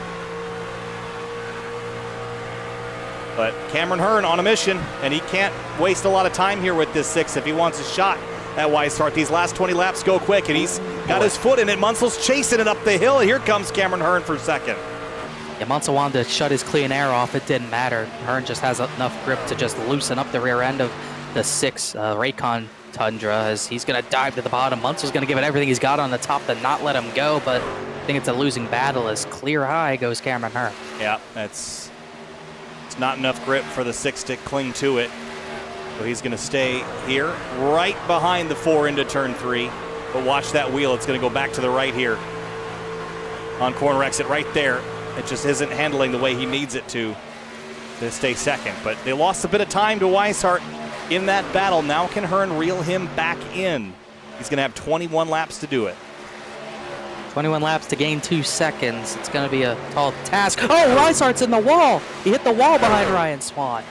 But Cameron Hearn on a mission, and he can't waste a lot of time here with this 6 if he wants a shot at Weishart. These last 20 laps go quick, and he's got his foot in it. Munsell's chasing it up the hill, and here comes Cameron Hearn for second. Yeah, Munsell wanted to shut his clean air off. It didn't matter. Hearn just has enough grip to just loosen up the rear end of the 6 Raycon Tundra, as he's going to dive to the bottom. Munsell's going to give it everything he's got on the top to not let him go, but I think it's a losing battle as clear high goes Cameron Hearn. Yeah, it's not enough grip for the 6 to cling to it. So he's going to stay here, right behind the 4 into turn 3. But watch that wheel. It's going to go back to the right here. On corner exit right there. It just isn't handling the way he needs it to stay second. But they lost a bit of time to Weishart in that battle. Now can Hearn reel him back in? He's going to have 21 laps to do it. 21 laps to gain 2 seconds. It's going to be a tall task. Oh, Weishart's in the wall. He hit the wall behind Ryan Swan.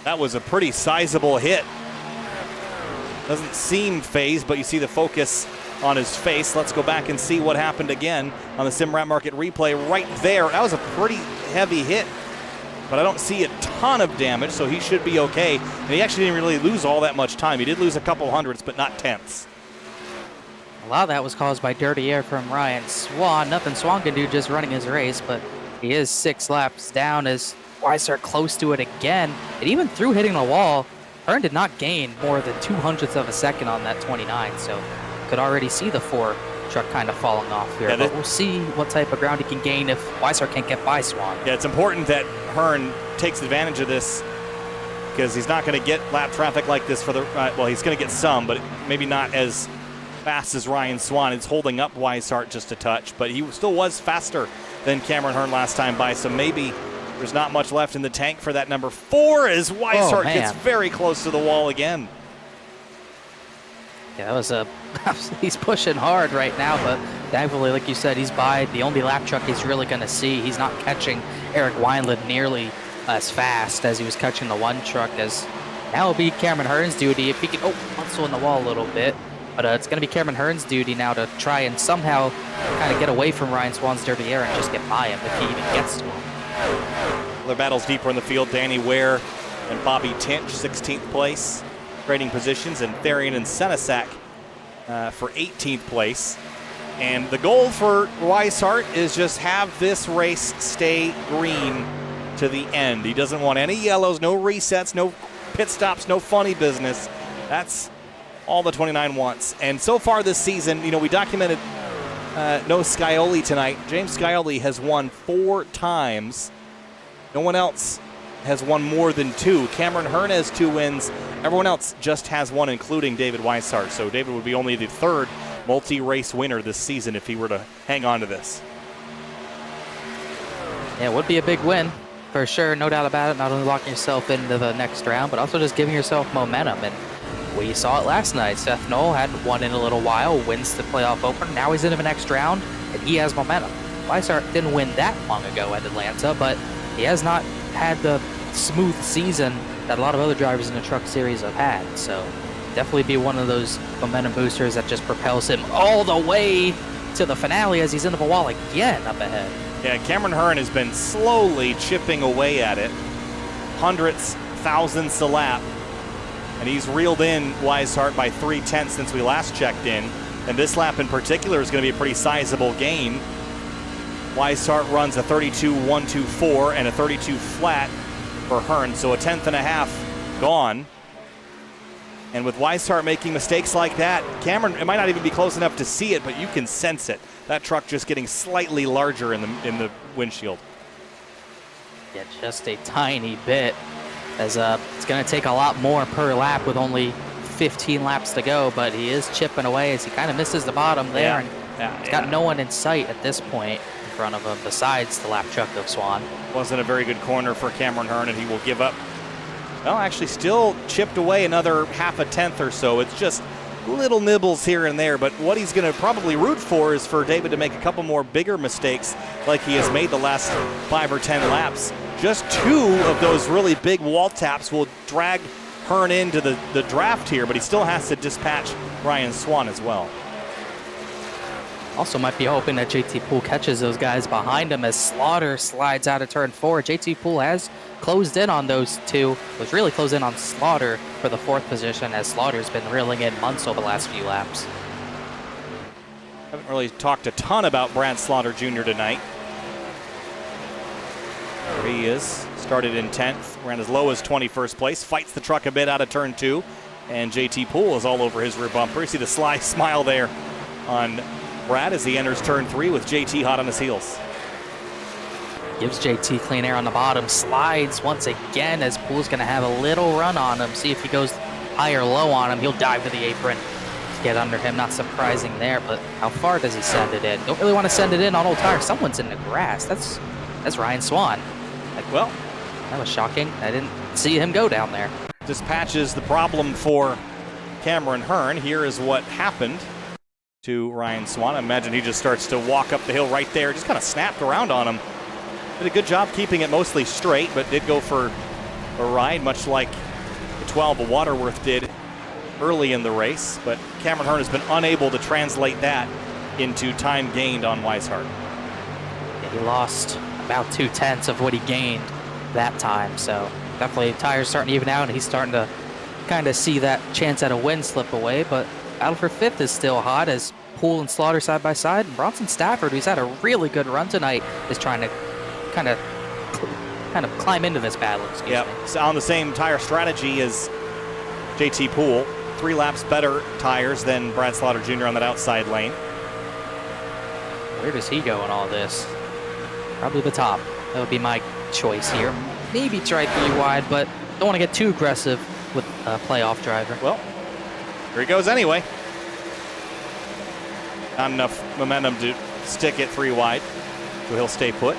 That was a pretty sizable hit. Doesn't seem phased, but you see the focus on his face. Let's go back and see what happened again on the SimRat Market replay right there. That was a pretty heavy hit, but I don't see a ton of damage, so he should be okay. And he actually didn't really lose all that much time. He did lose a couple hundredths, but not tenths. A lot of that was caused by dirty air from Ryan Swan. Nothing Swan can do just running his race, but he is 6 laps down as Weishart close to it again. And even through hitting the wall, Hearn did not gain more than 0.02 of a second on that 29, so could already see the 4 truck kind of falling off here. Yeah, but we'll see what type of ground he can gain if Weishart can't get by Swan. Yeah, it's important that Hearn takes advantage of this, because he's not going to get lap traffic like this for the well, he's going to get some, but maybe not as fast as Ryan Swan. It's holding up Weishart just a touch, but he still was faster than Cameron Hearn last time by, so maybe there's not much left in the tank for that number 4 as Weishart gets very close to the wall again. Yeah, that was he's pushing hard right now, but thankfully, like you said, he's by the only lap truck he's really going to see. He's not catching Eric Wineland nearly as fast as he was catching the 1 truck, as now it'll be Cameron Hearn's duty if he can, muscle in the wall a little bit. But it's going to be Cameron Hearn's duty now to try and somehow kind of get away from Ryan Swan's dirty air and just get by him if he even gets to him. Other battles deeper in the field. Danny Ware and Bobby Tinch, 16th place, trading positions, and Therian and Senesac for 18th place. And the goal for Weishart is just have this race stay green to the end. He doesn't want any yellows, no resets, no pit stops, no funny business. That's all the 29 wants. And so far this season, we documented no Scioli tonight. James Scioli has won 4 times. No one else has won more than 2. Cameron Hearn has 2 wins. Everyone else just has 1, including David Weishart. So David would be only the 3rd multi-race winner this season if he were to hang on to this. Yeah, it would be a big win for sure, no doubt about it. Not only locking yourself into the next round, but also just giving yourself momentum. And We saw it last night. Seth Knoll hadn't won in a little while, wins the playoff opener. Now he's into the next round, and he has momentum. Weishart didn't win that long ago at Atlanta, but he has not had the smooth season that a lot of other drivers in the Truck Series have had. So definitely be one of those momentum boosters that just propels him all the way to the finale as he's into the wall again up ahead. Yeah, Cameron Hearn has been slowly chipping away at it. Hundredths, thousandths a lap. And he's reeled in Weishart by 0.3 since we last checked in. And this lap in particular is going to be a pretty sizable gain. Weishart runs a 32.124 and a 32 flat for Hearn, so a 1/10.5 gone. And with Weishart making mistakes like that, Cameron, it might not even be close enough to see it, but you can sense it. That truck just getting slightly larger in the windshield. Yeah, just a tiny bit, as it's going to take a lot more per lap with only 15 laps to go, but he is chipping away as he kind of misses the bottom there. And he's got no one in sight at this point in front of him besides the lap truck of Swan. Wasn't a very good corner for Cameron Hearn, and he will give up. Well, actually still chipped away another 0.5 tenth or so. It's just little nibbles here and there, but what he's going to probably root for is for David to make a couple more bigger mistakes like he has made the last 5 or 10 laps. Just 2 of those really big wall taps will drag Hearn into the draft here, but he still has to dispatch Ryan Swan as well. Also might be hoping that JT Poole catches those guys behind him as Slaughter slides out of turn 4. JT Poole has closed in on those two, was really closed in on Slaughter for the 4th position as Slaughter's been reeling in months over the last few laps. Haven't really talked a ton about Brad Slaughter Jr. tonight. There he is, started in 10th, ran as low as 21st place, fights the truck a bit out of turn 2, and JT Poole is all over his rear bumper. You see the sly smile there on Brad as he enters turn 3 with JT hot on his heels. Gives JT clean air on the bottom, slides once again as Poole's going to have a little run on him. See if he goes high or low on him. He'll dive to the apron, get under him. Not surprising there, but how far does he send it in? Don't really want to send it in on old tires. Someone's in the grass. That's Ryan Swan. Well, that was shocking. I didn't see him go down there. Dispatches the problem for Cameron Hearn. Here is what happened to Ryan Swan. I imagine he just starts to walk up the hill right there. Just kind of snapped around on him. Did a good job keeping it mostly straight, but did go for a ride, much like the 12 of Waterworth did early in the race. But Cameron Hearn has been unable to translate that into time gained on Weishart. Yeah, he lost about 0.2 of what he gained that time, so definitely tires starting to even out, and he's starting to kind of see that chance at a win slip away. But battle for 5th is still hot as Poole and Slaughter side by side, and Bronson Stafford, who's had a really good run tonight, is trying to kind of climb into this battle. Yeah, so on the same tire strategy as JT Poole, 3 laps better tires than Brad Slaughter Jr. on that outside lane. Where does he go in all this? Probably the top. That would be my choice here. Maybe try 3 wide, but don't want to get too aggressive with a playoff driver. Well, here he goes anyway. Not enough momentum to stick it 3 wide, so he'll stay put.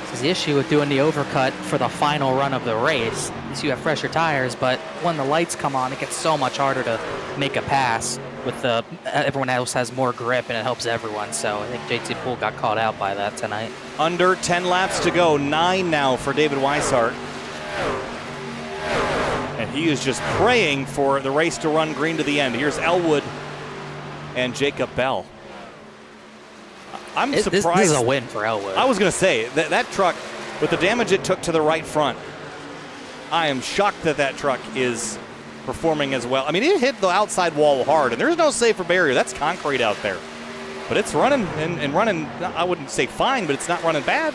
This is the issue with doing the overcut for the final run of the race. At least you have fresher tires, but when the lights come on, it gets so much harder to make a pass. With everyone else has more grip, and it helps everyone. So I think JT Poole got caught out by that tonight. Under 10 laps to go, 9 now for David Weishart. And he is just praying for the race to run green to the end. Here's Elwood and Jacob Bell. I'm surprised. This is a win for Elwood. I was going to say, that truck, with the damage it took to the right front, I am shocked that truck is performing as well. I mean, it hit the outside wall hard, and there's no safer barrier. That's concrete out there. But it's running and running, I wouldn't say fine, but it's not running bad.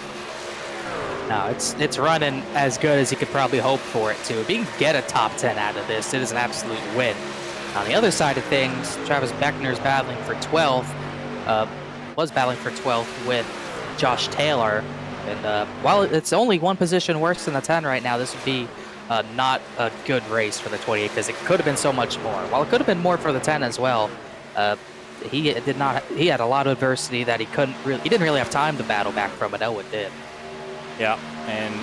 No, it's running as good as you could probably hope for it to. If you can get a top 10 out of this, it is an absolute win. On the other side of things, Travis Beckner's battling for 12th. Was battling for 12th with Josh Taylor. And while it's only one position worse than the 10 right now, this would be not a good race for the 28 because it could have been so much more. While it could have been more for the 10 as well, he had a lot of adversity that he didn't really have time to battle back from, but Elwood did. Yeah, and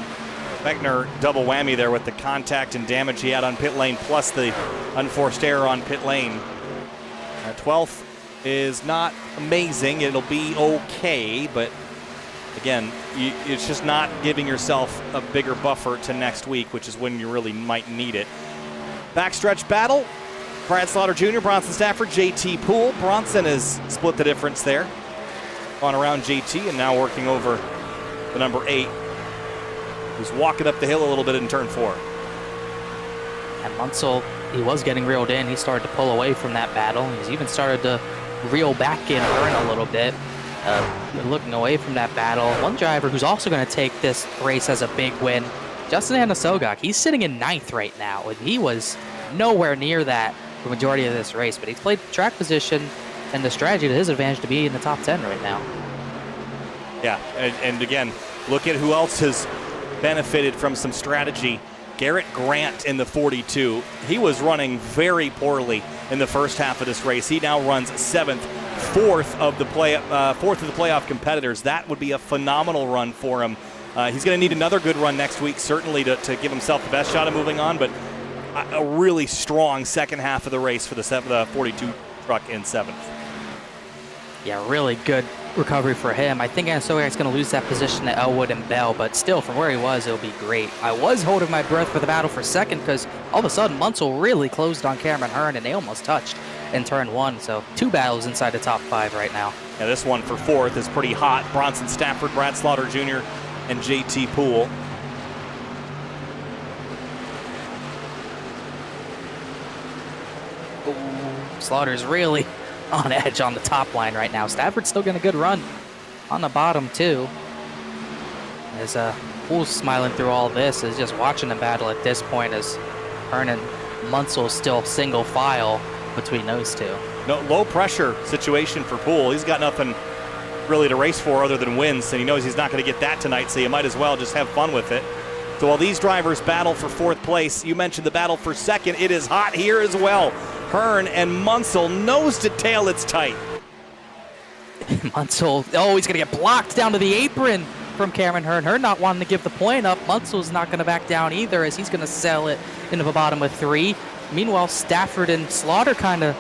Beckner double whammy there with the contact and damage he had on pit lane, plus the unforced error on pit lane. 12th is not amazing. It'll be okay, but again, it's just not giving yourself a bigger buffer to next week, which is when you really might need it. Backstretch battle. Brad Slaughter Jr., Bronson Stafford, JT Poole. Bronson has split the difference there. On around JT and now working over the number 8, who's walking up the hill a little bit in turn 4. And Munsell, he was getting reeled in. He started to pull away from that battle. He's even started to reel back in Hearn a little bit. Looking away from that battle. One driver who's also going to take this race as a big win, Justin Hanasogak. He's sitting in 9th right now, and he was nowhere near that the majority of this race, but he's played track position and the strategy to his advantage to be in the top 10 right now. Yeah, and again, look at who else has benefited from some strategy. Garrett Grant in the 42. He was running very poorly in the first half of this race. He now runs 7th, fourth of the playoff competitors. That would be a phenomenal run for him. He's going to need another good run next week, certainly to give himself the best shot of moving on, but a really strong second half of the race for the 42 truck in 7th. Yeah, really good recovery for him. I think Hanasogak's going to lose that position to Elwood and Bell, but still, from where he was, it'll be great. I was holding my breath for the battle for second because all of a sudden, Munsell really closed on Cameron Hearn, and they almost touched in turn 1. So 2 battles inside the top 5 right now. Yeah, this one for 4th is pretty hot. Bronson Stafford, Brad Slaughter Jr., and JT Poole. Slaughter's really on edge on the top line right now. Stafford's still getting a good run on the bottom too. As Poole's smiling through all this, is just watching the battle at this point as Hearn and Munsell still single file between those two. No, low pressure situation for Poole. He's got nothing really to race for other than wins, and he knows he's not going to get that tonight, so you might as well just have fun with it. So while these drivers battle for 4th place, you mentioned the battle for 2nd. It is hot here as well. Hearn and Munsell, nose to tail, it's tight. Munsell, oh, he's going to get blocked down to the apron from Cameron Hearn. Hearn not wanting to give the point up. Munsell's not going to back down either, as he's going to sell it into the bottom of 3. Meanwhile, Stafford and Slaughter kind of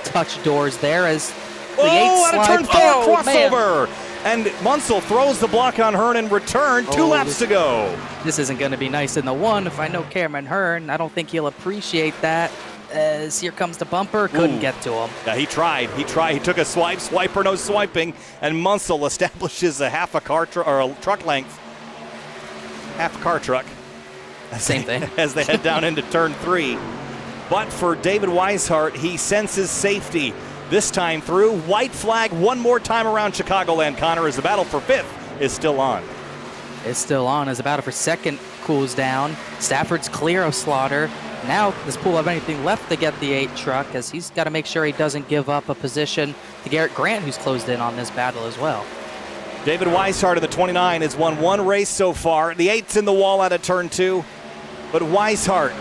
touch doors there as the 8 out of turn 4, crossover. Man. And Munsell throws the block on Hearn in return. 2 laps to go. This isn't going to be nice in the 1. If I know Cameron Hearn, I don't think he'll appreciate that. As here comes the bumper, couldn't get to him. Yeah, he tried. He took a swipe or no swiping, and Munsell establishes a half a car or a truck length, half a car truck. Same thing. As they head down into turn 3. But for David Weishart, he senses safety this time through. White flag one more time around Chicagoland, Connor, as the battle for 5th is still on. It's still on as the battle for 2nd cools down. Stafford's clear of Slaughter. Now, does Poole have anything left to get the 8 truck, as he's got to make sure he doesn't give up a position to Garrett Grant, who's closed in on this battle as well. David Weishart of the 29 has won 1 race so far. The 8's in the wall out of turn 2. But Weishart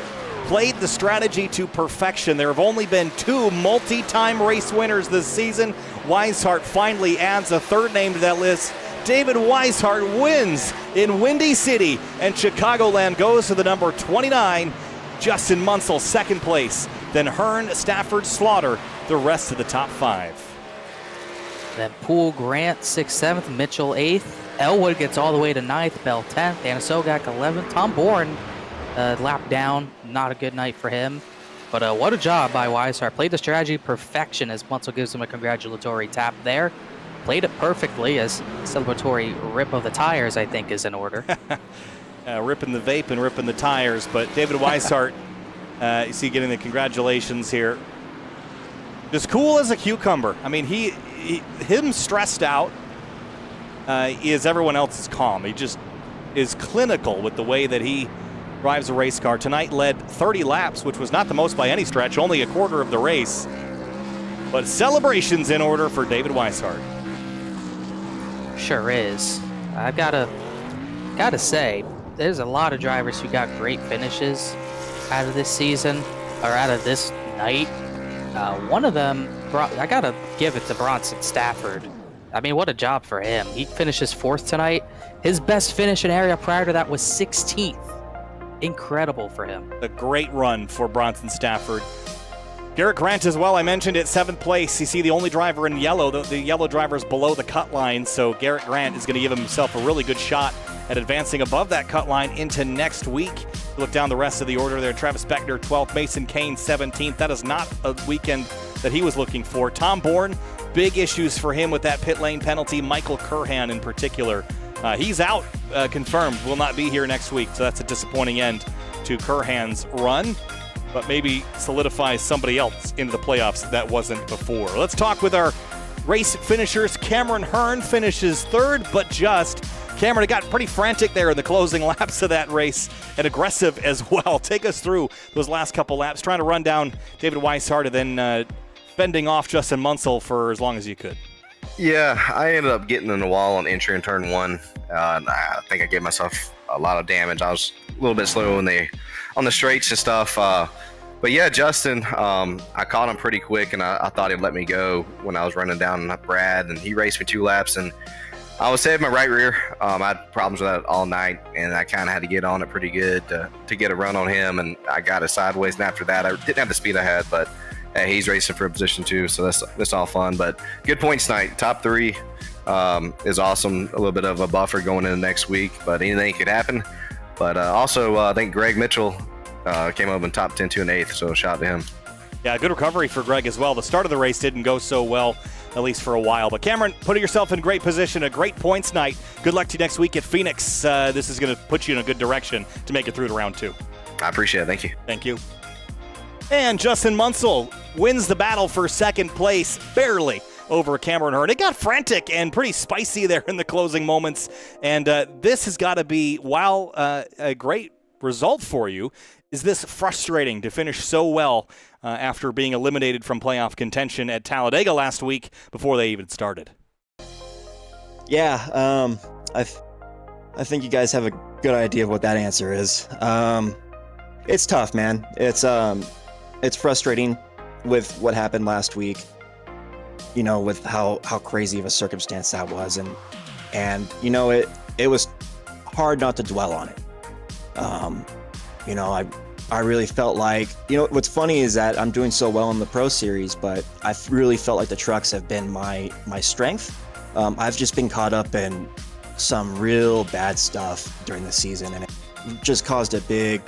played the strategy to perfection. There have only been 2 multi-time race winners this season. Weishart finally adds a 3rd name to that list. David Weishart wins in Windy City, and Chicagoland goes to the number 29. Justin Munsell, 2nd place. Then Hearn, Stafford, Slaughter, the rest of the top 5. Then Poole, Grant, 6th, 7th, Mitchell, 8th. Elwood gets all the way to 9th, Bell 10th, Hanasogak 11th. Tom Bourne lap down, not a good night for him. But what a job by Weishart. Played the strategy perfection as Munsell gives him a congratulatory tap there. Played it perfectly as celebratory rip of the tires, I think, is in order. Ripping the vape and ripping the tires, but David Weishart, you see getting the congratulations here. Just cool as a cucumber. I mean, him stressed out is everyone else is calm. He just is clinical with the way that he drives a race car. Tonight led 30 laps, which was not the most by any stretch, only a quarter of the race. But celebrations in order for David Weishart. Sure is. I've gotta say, there's a lot of drivers who got great finishes out of this season, or out of this night. One of them, I gotta give it to Bronson Stafford. I mean, what a job for him. He finishes 4th tonight. His best finish in area prior to that was 16th. Incredible for him. A great run for Bronson Stafford. Garrett Grant as well, I mentioned at 7th place. You see the only driver in yellow. The yellow driver is below the cut line, so Garrett Grant is going to give himself a really good shot at advancing above that cut line into next week. Look down the rest of the order there. Travis Beckner, 12th. Mason Kane, 17th. That is not a weekend that he was looking for. Tom Bourne, big issues for him with that pit lane penalty. Michael Curhan in particular. He's out, confirmed, will not be here next week, so that's a disappointing end to Curhan's run, but maybe solidifies somebody else into the playoffs that wasn't before. Let's talk with our race finishers. Cameron Hearn finishes 3rd, but just. Cameron got pretty frantic there in the closing laps of that race, and aggressive as well. Take us through those last couple laps, trying to run down David Weishart and then fending off Justin Munsell for as long as you could. Yeah, I ended up getting in the wall on entry in turn 1. And I think I gave myself a lot of damage. I was a little bit slow on the straights and stuff. But yeah, Justin, I caught him pretty quick, and I thought he'd let me go when I was running down Brad, and he raced me 2 laps, and I was saving my right rear. I had problems with that all night, and I kind of had to get on it pretty good to get a run on him, and I got it sideways, and after that, I didn't have the speed I had, but he's racing for a position too, so that's all fun. But good points tonight. Top 3 is awesome. A little bit of a buffer going into next week, but anything could happen. But also, I think Greg Mitchell came up in top 10 too in 8th, so shout out to him. Yeah, good recovery for Greg as well. The start of the race didn't go so well, at least for a while. But Cameron, putting yourself in great position, a great points night. Good luck to you next week at Phoenix. This is going to put you in a good direction to make it through to round 2. I appreciate it. Thank you. Thank you. And Justin Munsell wins the battle for 2nd place, barely, over Cameron Hearn. It got frantic and pretty spicy there in the closing moments. And this has got to be, while a great result for you, is this frustrating to finish so well after being eliminated from playoff contention at Talladega last week before they even started? Yeah, I think you guys have a good idea of what that answer is. It's tough, man. It's frustrating with what happened last week, you know, with how crazy of a circumstance that was. And you know, it was hard not to dwell on it. You know, I really felt like, you know, what's funny is that I'm doing so well in the Pro Series, but I really felt like the trucks have been my strength. I've just been caught up in some real bad stuff during the season, and it just caused a big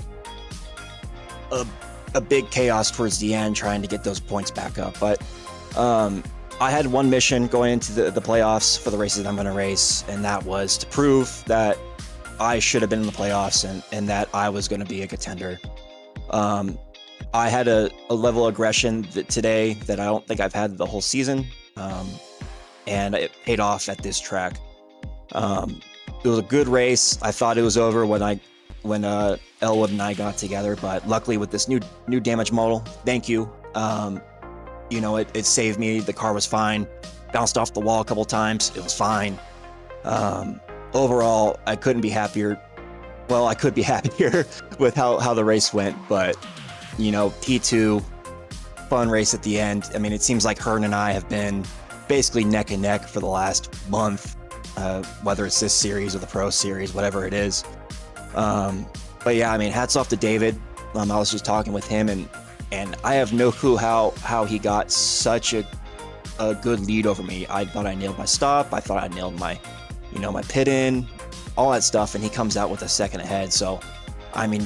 chaos towards the end trying to get those points back up. But I had one mission going into the playoffs for the races I'm going to race, and that was to prove that I should have been in the playoffs and that I was going to be a contender. I had a level of aggression today that I don't think I've had the whole season, and it paid off at this track. It was a good race. I thought it was over when Elwood and I got together, but luckily with this new damage model, thank you. You know, it saved me. The car was fine. Bounced off the wall a couple times. It was fine. Overall, I couldn't be happier. Well, I could be happier with how the race went, but you know, P2, fun race at the end. I mean, it seems like Hearn and I have been basically neck and neck for the last month, whether it's this series or the Pro Series, whatever it is. But yeah, I mean, hats off to David. I was just talking with him, and I have no clue how he got such a good lead over me. I thought I nailed my stop. I thought I nailed my pit in, all that stuff, and he comes out with a second ahead. So, I mean,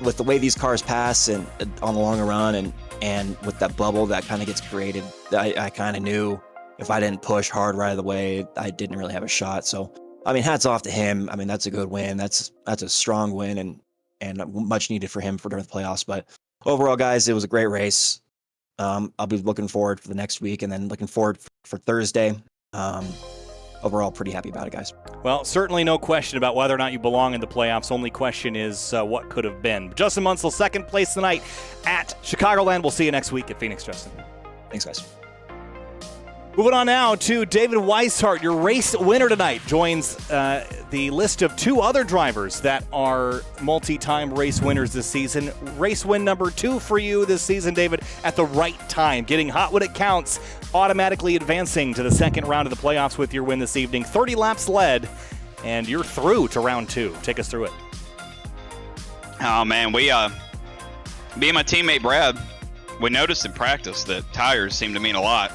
with the way these cars pass and on the long run, and with that bubble that kind of gets created, I kind of knew if I didn't push hard right away, I didn't really have a shot. So, I mean, hats off to him. I mean, that's a good win. That's a strong win and much needed for him during the playoffs. But overall, guys, it was a great race. I'll be looking forward for the next week, and then looking forward for Thursday. Overall, pretty happy about it, guys. Well, certainly no question about whether or not you belong in the playoffs. Only question is what could have been. Justin Munsell, second place tonight at Chicagoland. We'll see you next week at Phoenix, Justin. Thanks, guys. Moving on now to David Weishart, your race winner tonight, joins the list of 2 other drivers that are multi-time race winners this season. Race win number 2 for you this season, David, at the right time, getting hot when it counts automatically advancing to the second round of the playoffs with your win this evening. 30 laps led, and you're through to round 2. Take us through it. Oh, man, me and my teammate Brad, we noticed in practice that tires seemed to mean a lot.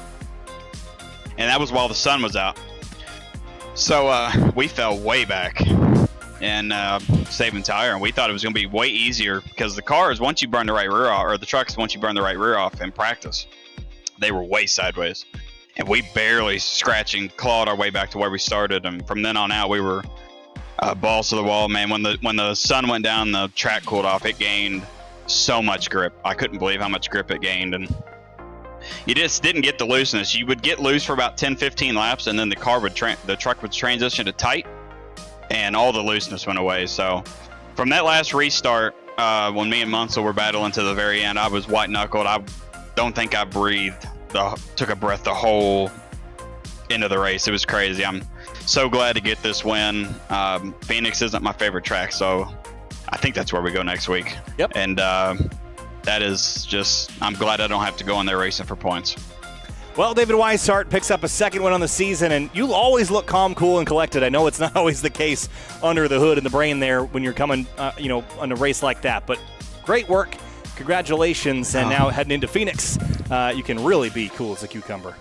And that was while the sun was out. So we fell way back in saving tire, and we thought it was going to be way easier because the cars, once you burn the right rear off, or the trucks, once you burn the right rear off in practice, they were way sideways. And we barely scratched and clawed our way back to where we started. And from then on out, we were balls to the wall, man. When the sun went down, the track cooled off. It gained so much grip. I couldn't believe how much grip it gained. And you just didn't get the looseness. You would get loose for about 10-15 laps, and then the truck would transition to tight, and all the looseness went away. So from that last restart, when me and Munsell were battling to the very end, I was white knuckled. I don't think I breathed, took a breath the whole end of the race. It was crazy. I'm so glad to get this win. Phoenix isn't my favorite track, so I think that's where we go next week. Yep. And that is just, I'm glad I don't have to go in there racing for points. Well, David Weishart picks up a second win on the season, and you always look calm, cool, and collected. I know it's not always the case under the hood and the brain there when you're coming, on a race like that. But great work. Congratulations. And now heading into Phoenix, you can really be cool as a cucumber.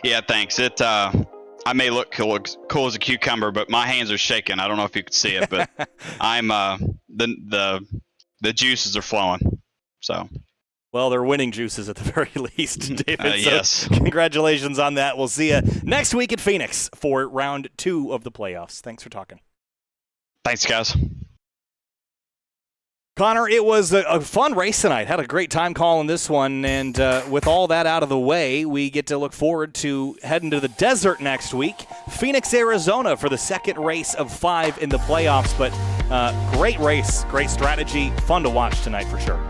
Yeah, thanks. I may look cool as a cucumber, but my hands are shaking. I don't know if you can see it, but I'm the juices are flowing. So, well, they're winning juices at the very least, David. So yes. Congratulations on that. We'll see you next week at Phoenix for round 2 of the playoffs. Thanks for talking. Thanks, guys. Connor, it was a fun race tonight. Had a great time calling this one, and with all that out of the way, we get to look forward to heading to the desert next week, Phoenix, Arizona, for the second race of 5 in the playoffs. But great race, great strategy, fun to watch tonight for sure.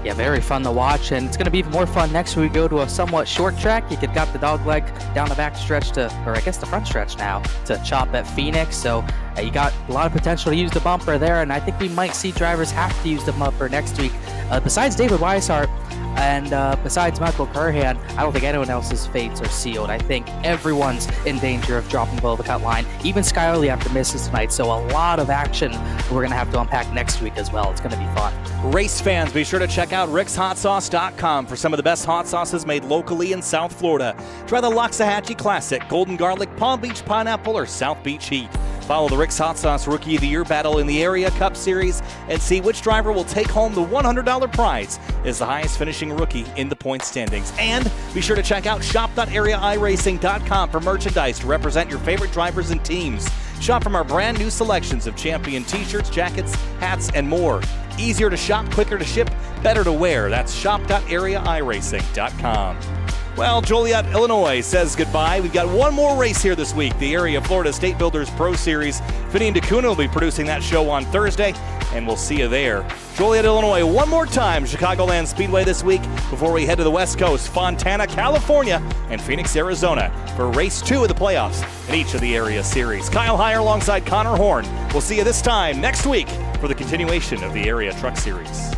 Yeah, very fun to watch, and it's going to be even more fun next week. We go to a somewhat short track. You could got the dog leg down the back stretch or I guess the front stretch now, to chop at Phoenix. So you got a lot of potential to use the bumper there, and I think we might see drivers have to use the bumper next week. Besides David Weishart and besides Michael Curhan, I don't think anyone else's fates are sealed. I think everyone's in danger of dropping below the cut line. Even Sky Early after misses tonight. So a lot of action we're going to have to unpack next week as well. It's going to be fun. Race fans, be sure to check out rickshotsauce.com for some of the best hot sauces made locally in South Florida. Try the Loxahatchee Classic, Golden Garlic, Palm Beach Pineapple, or South Beach Heat. Follow the Rick's Hot Sauce Rookie of the Year battle in the Area Cup Series and see which driver will take home the $100 prize as the highest finishing rookie in the point standings. And be sure to check out shop.areaiRacing.com for merchandise to represent your favorite drivers and teams. Shop from our brand new selections of champion t-shirts, jackets, hats, and more. Easier to shop, quicker to ship, better to wear. That's shop.areaiRacing.com. Well, Joliet, Illinois says goodbye. We've got one more race here this week, the Area Florida State Builders Pro Series. Finney and DeCuna will be producing that show on Thursday, and we'll see you there. Joliet, Illinois, one more time, Chicagoland Speedway this week before we head to the West Coast, Fontana, California, and Phoenix, Arizona for race 2 of the playoffs in each of the area series. Kyle Heyer alongside Connor Horn. We'll see you this time next week for the continuation of the Area Truck Series.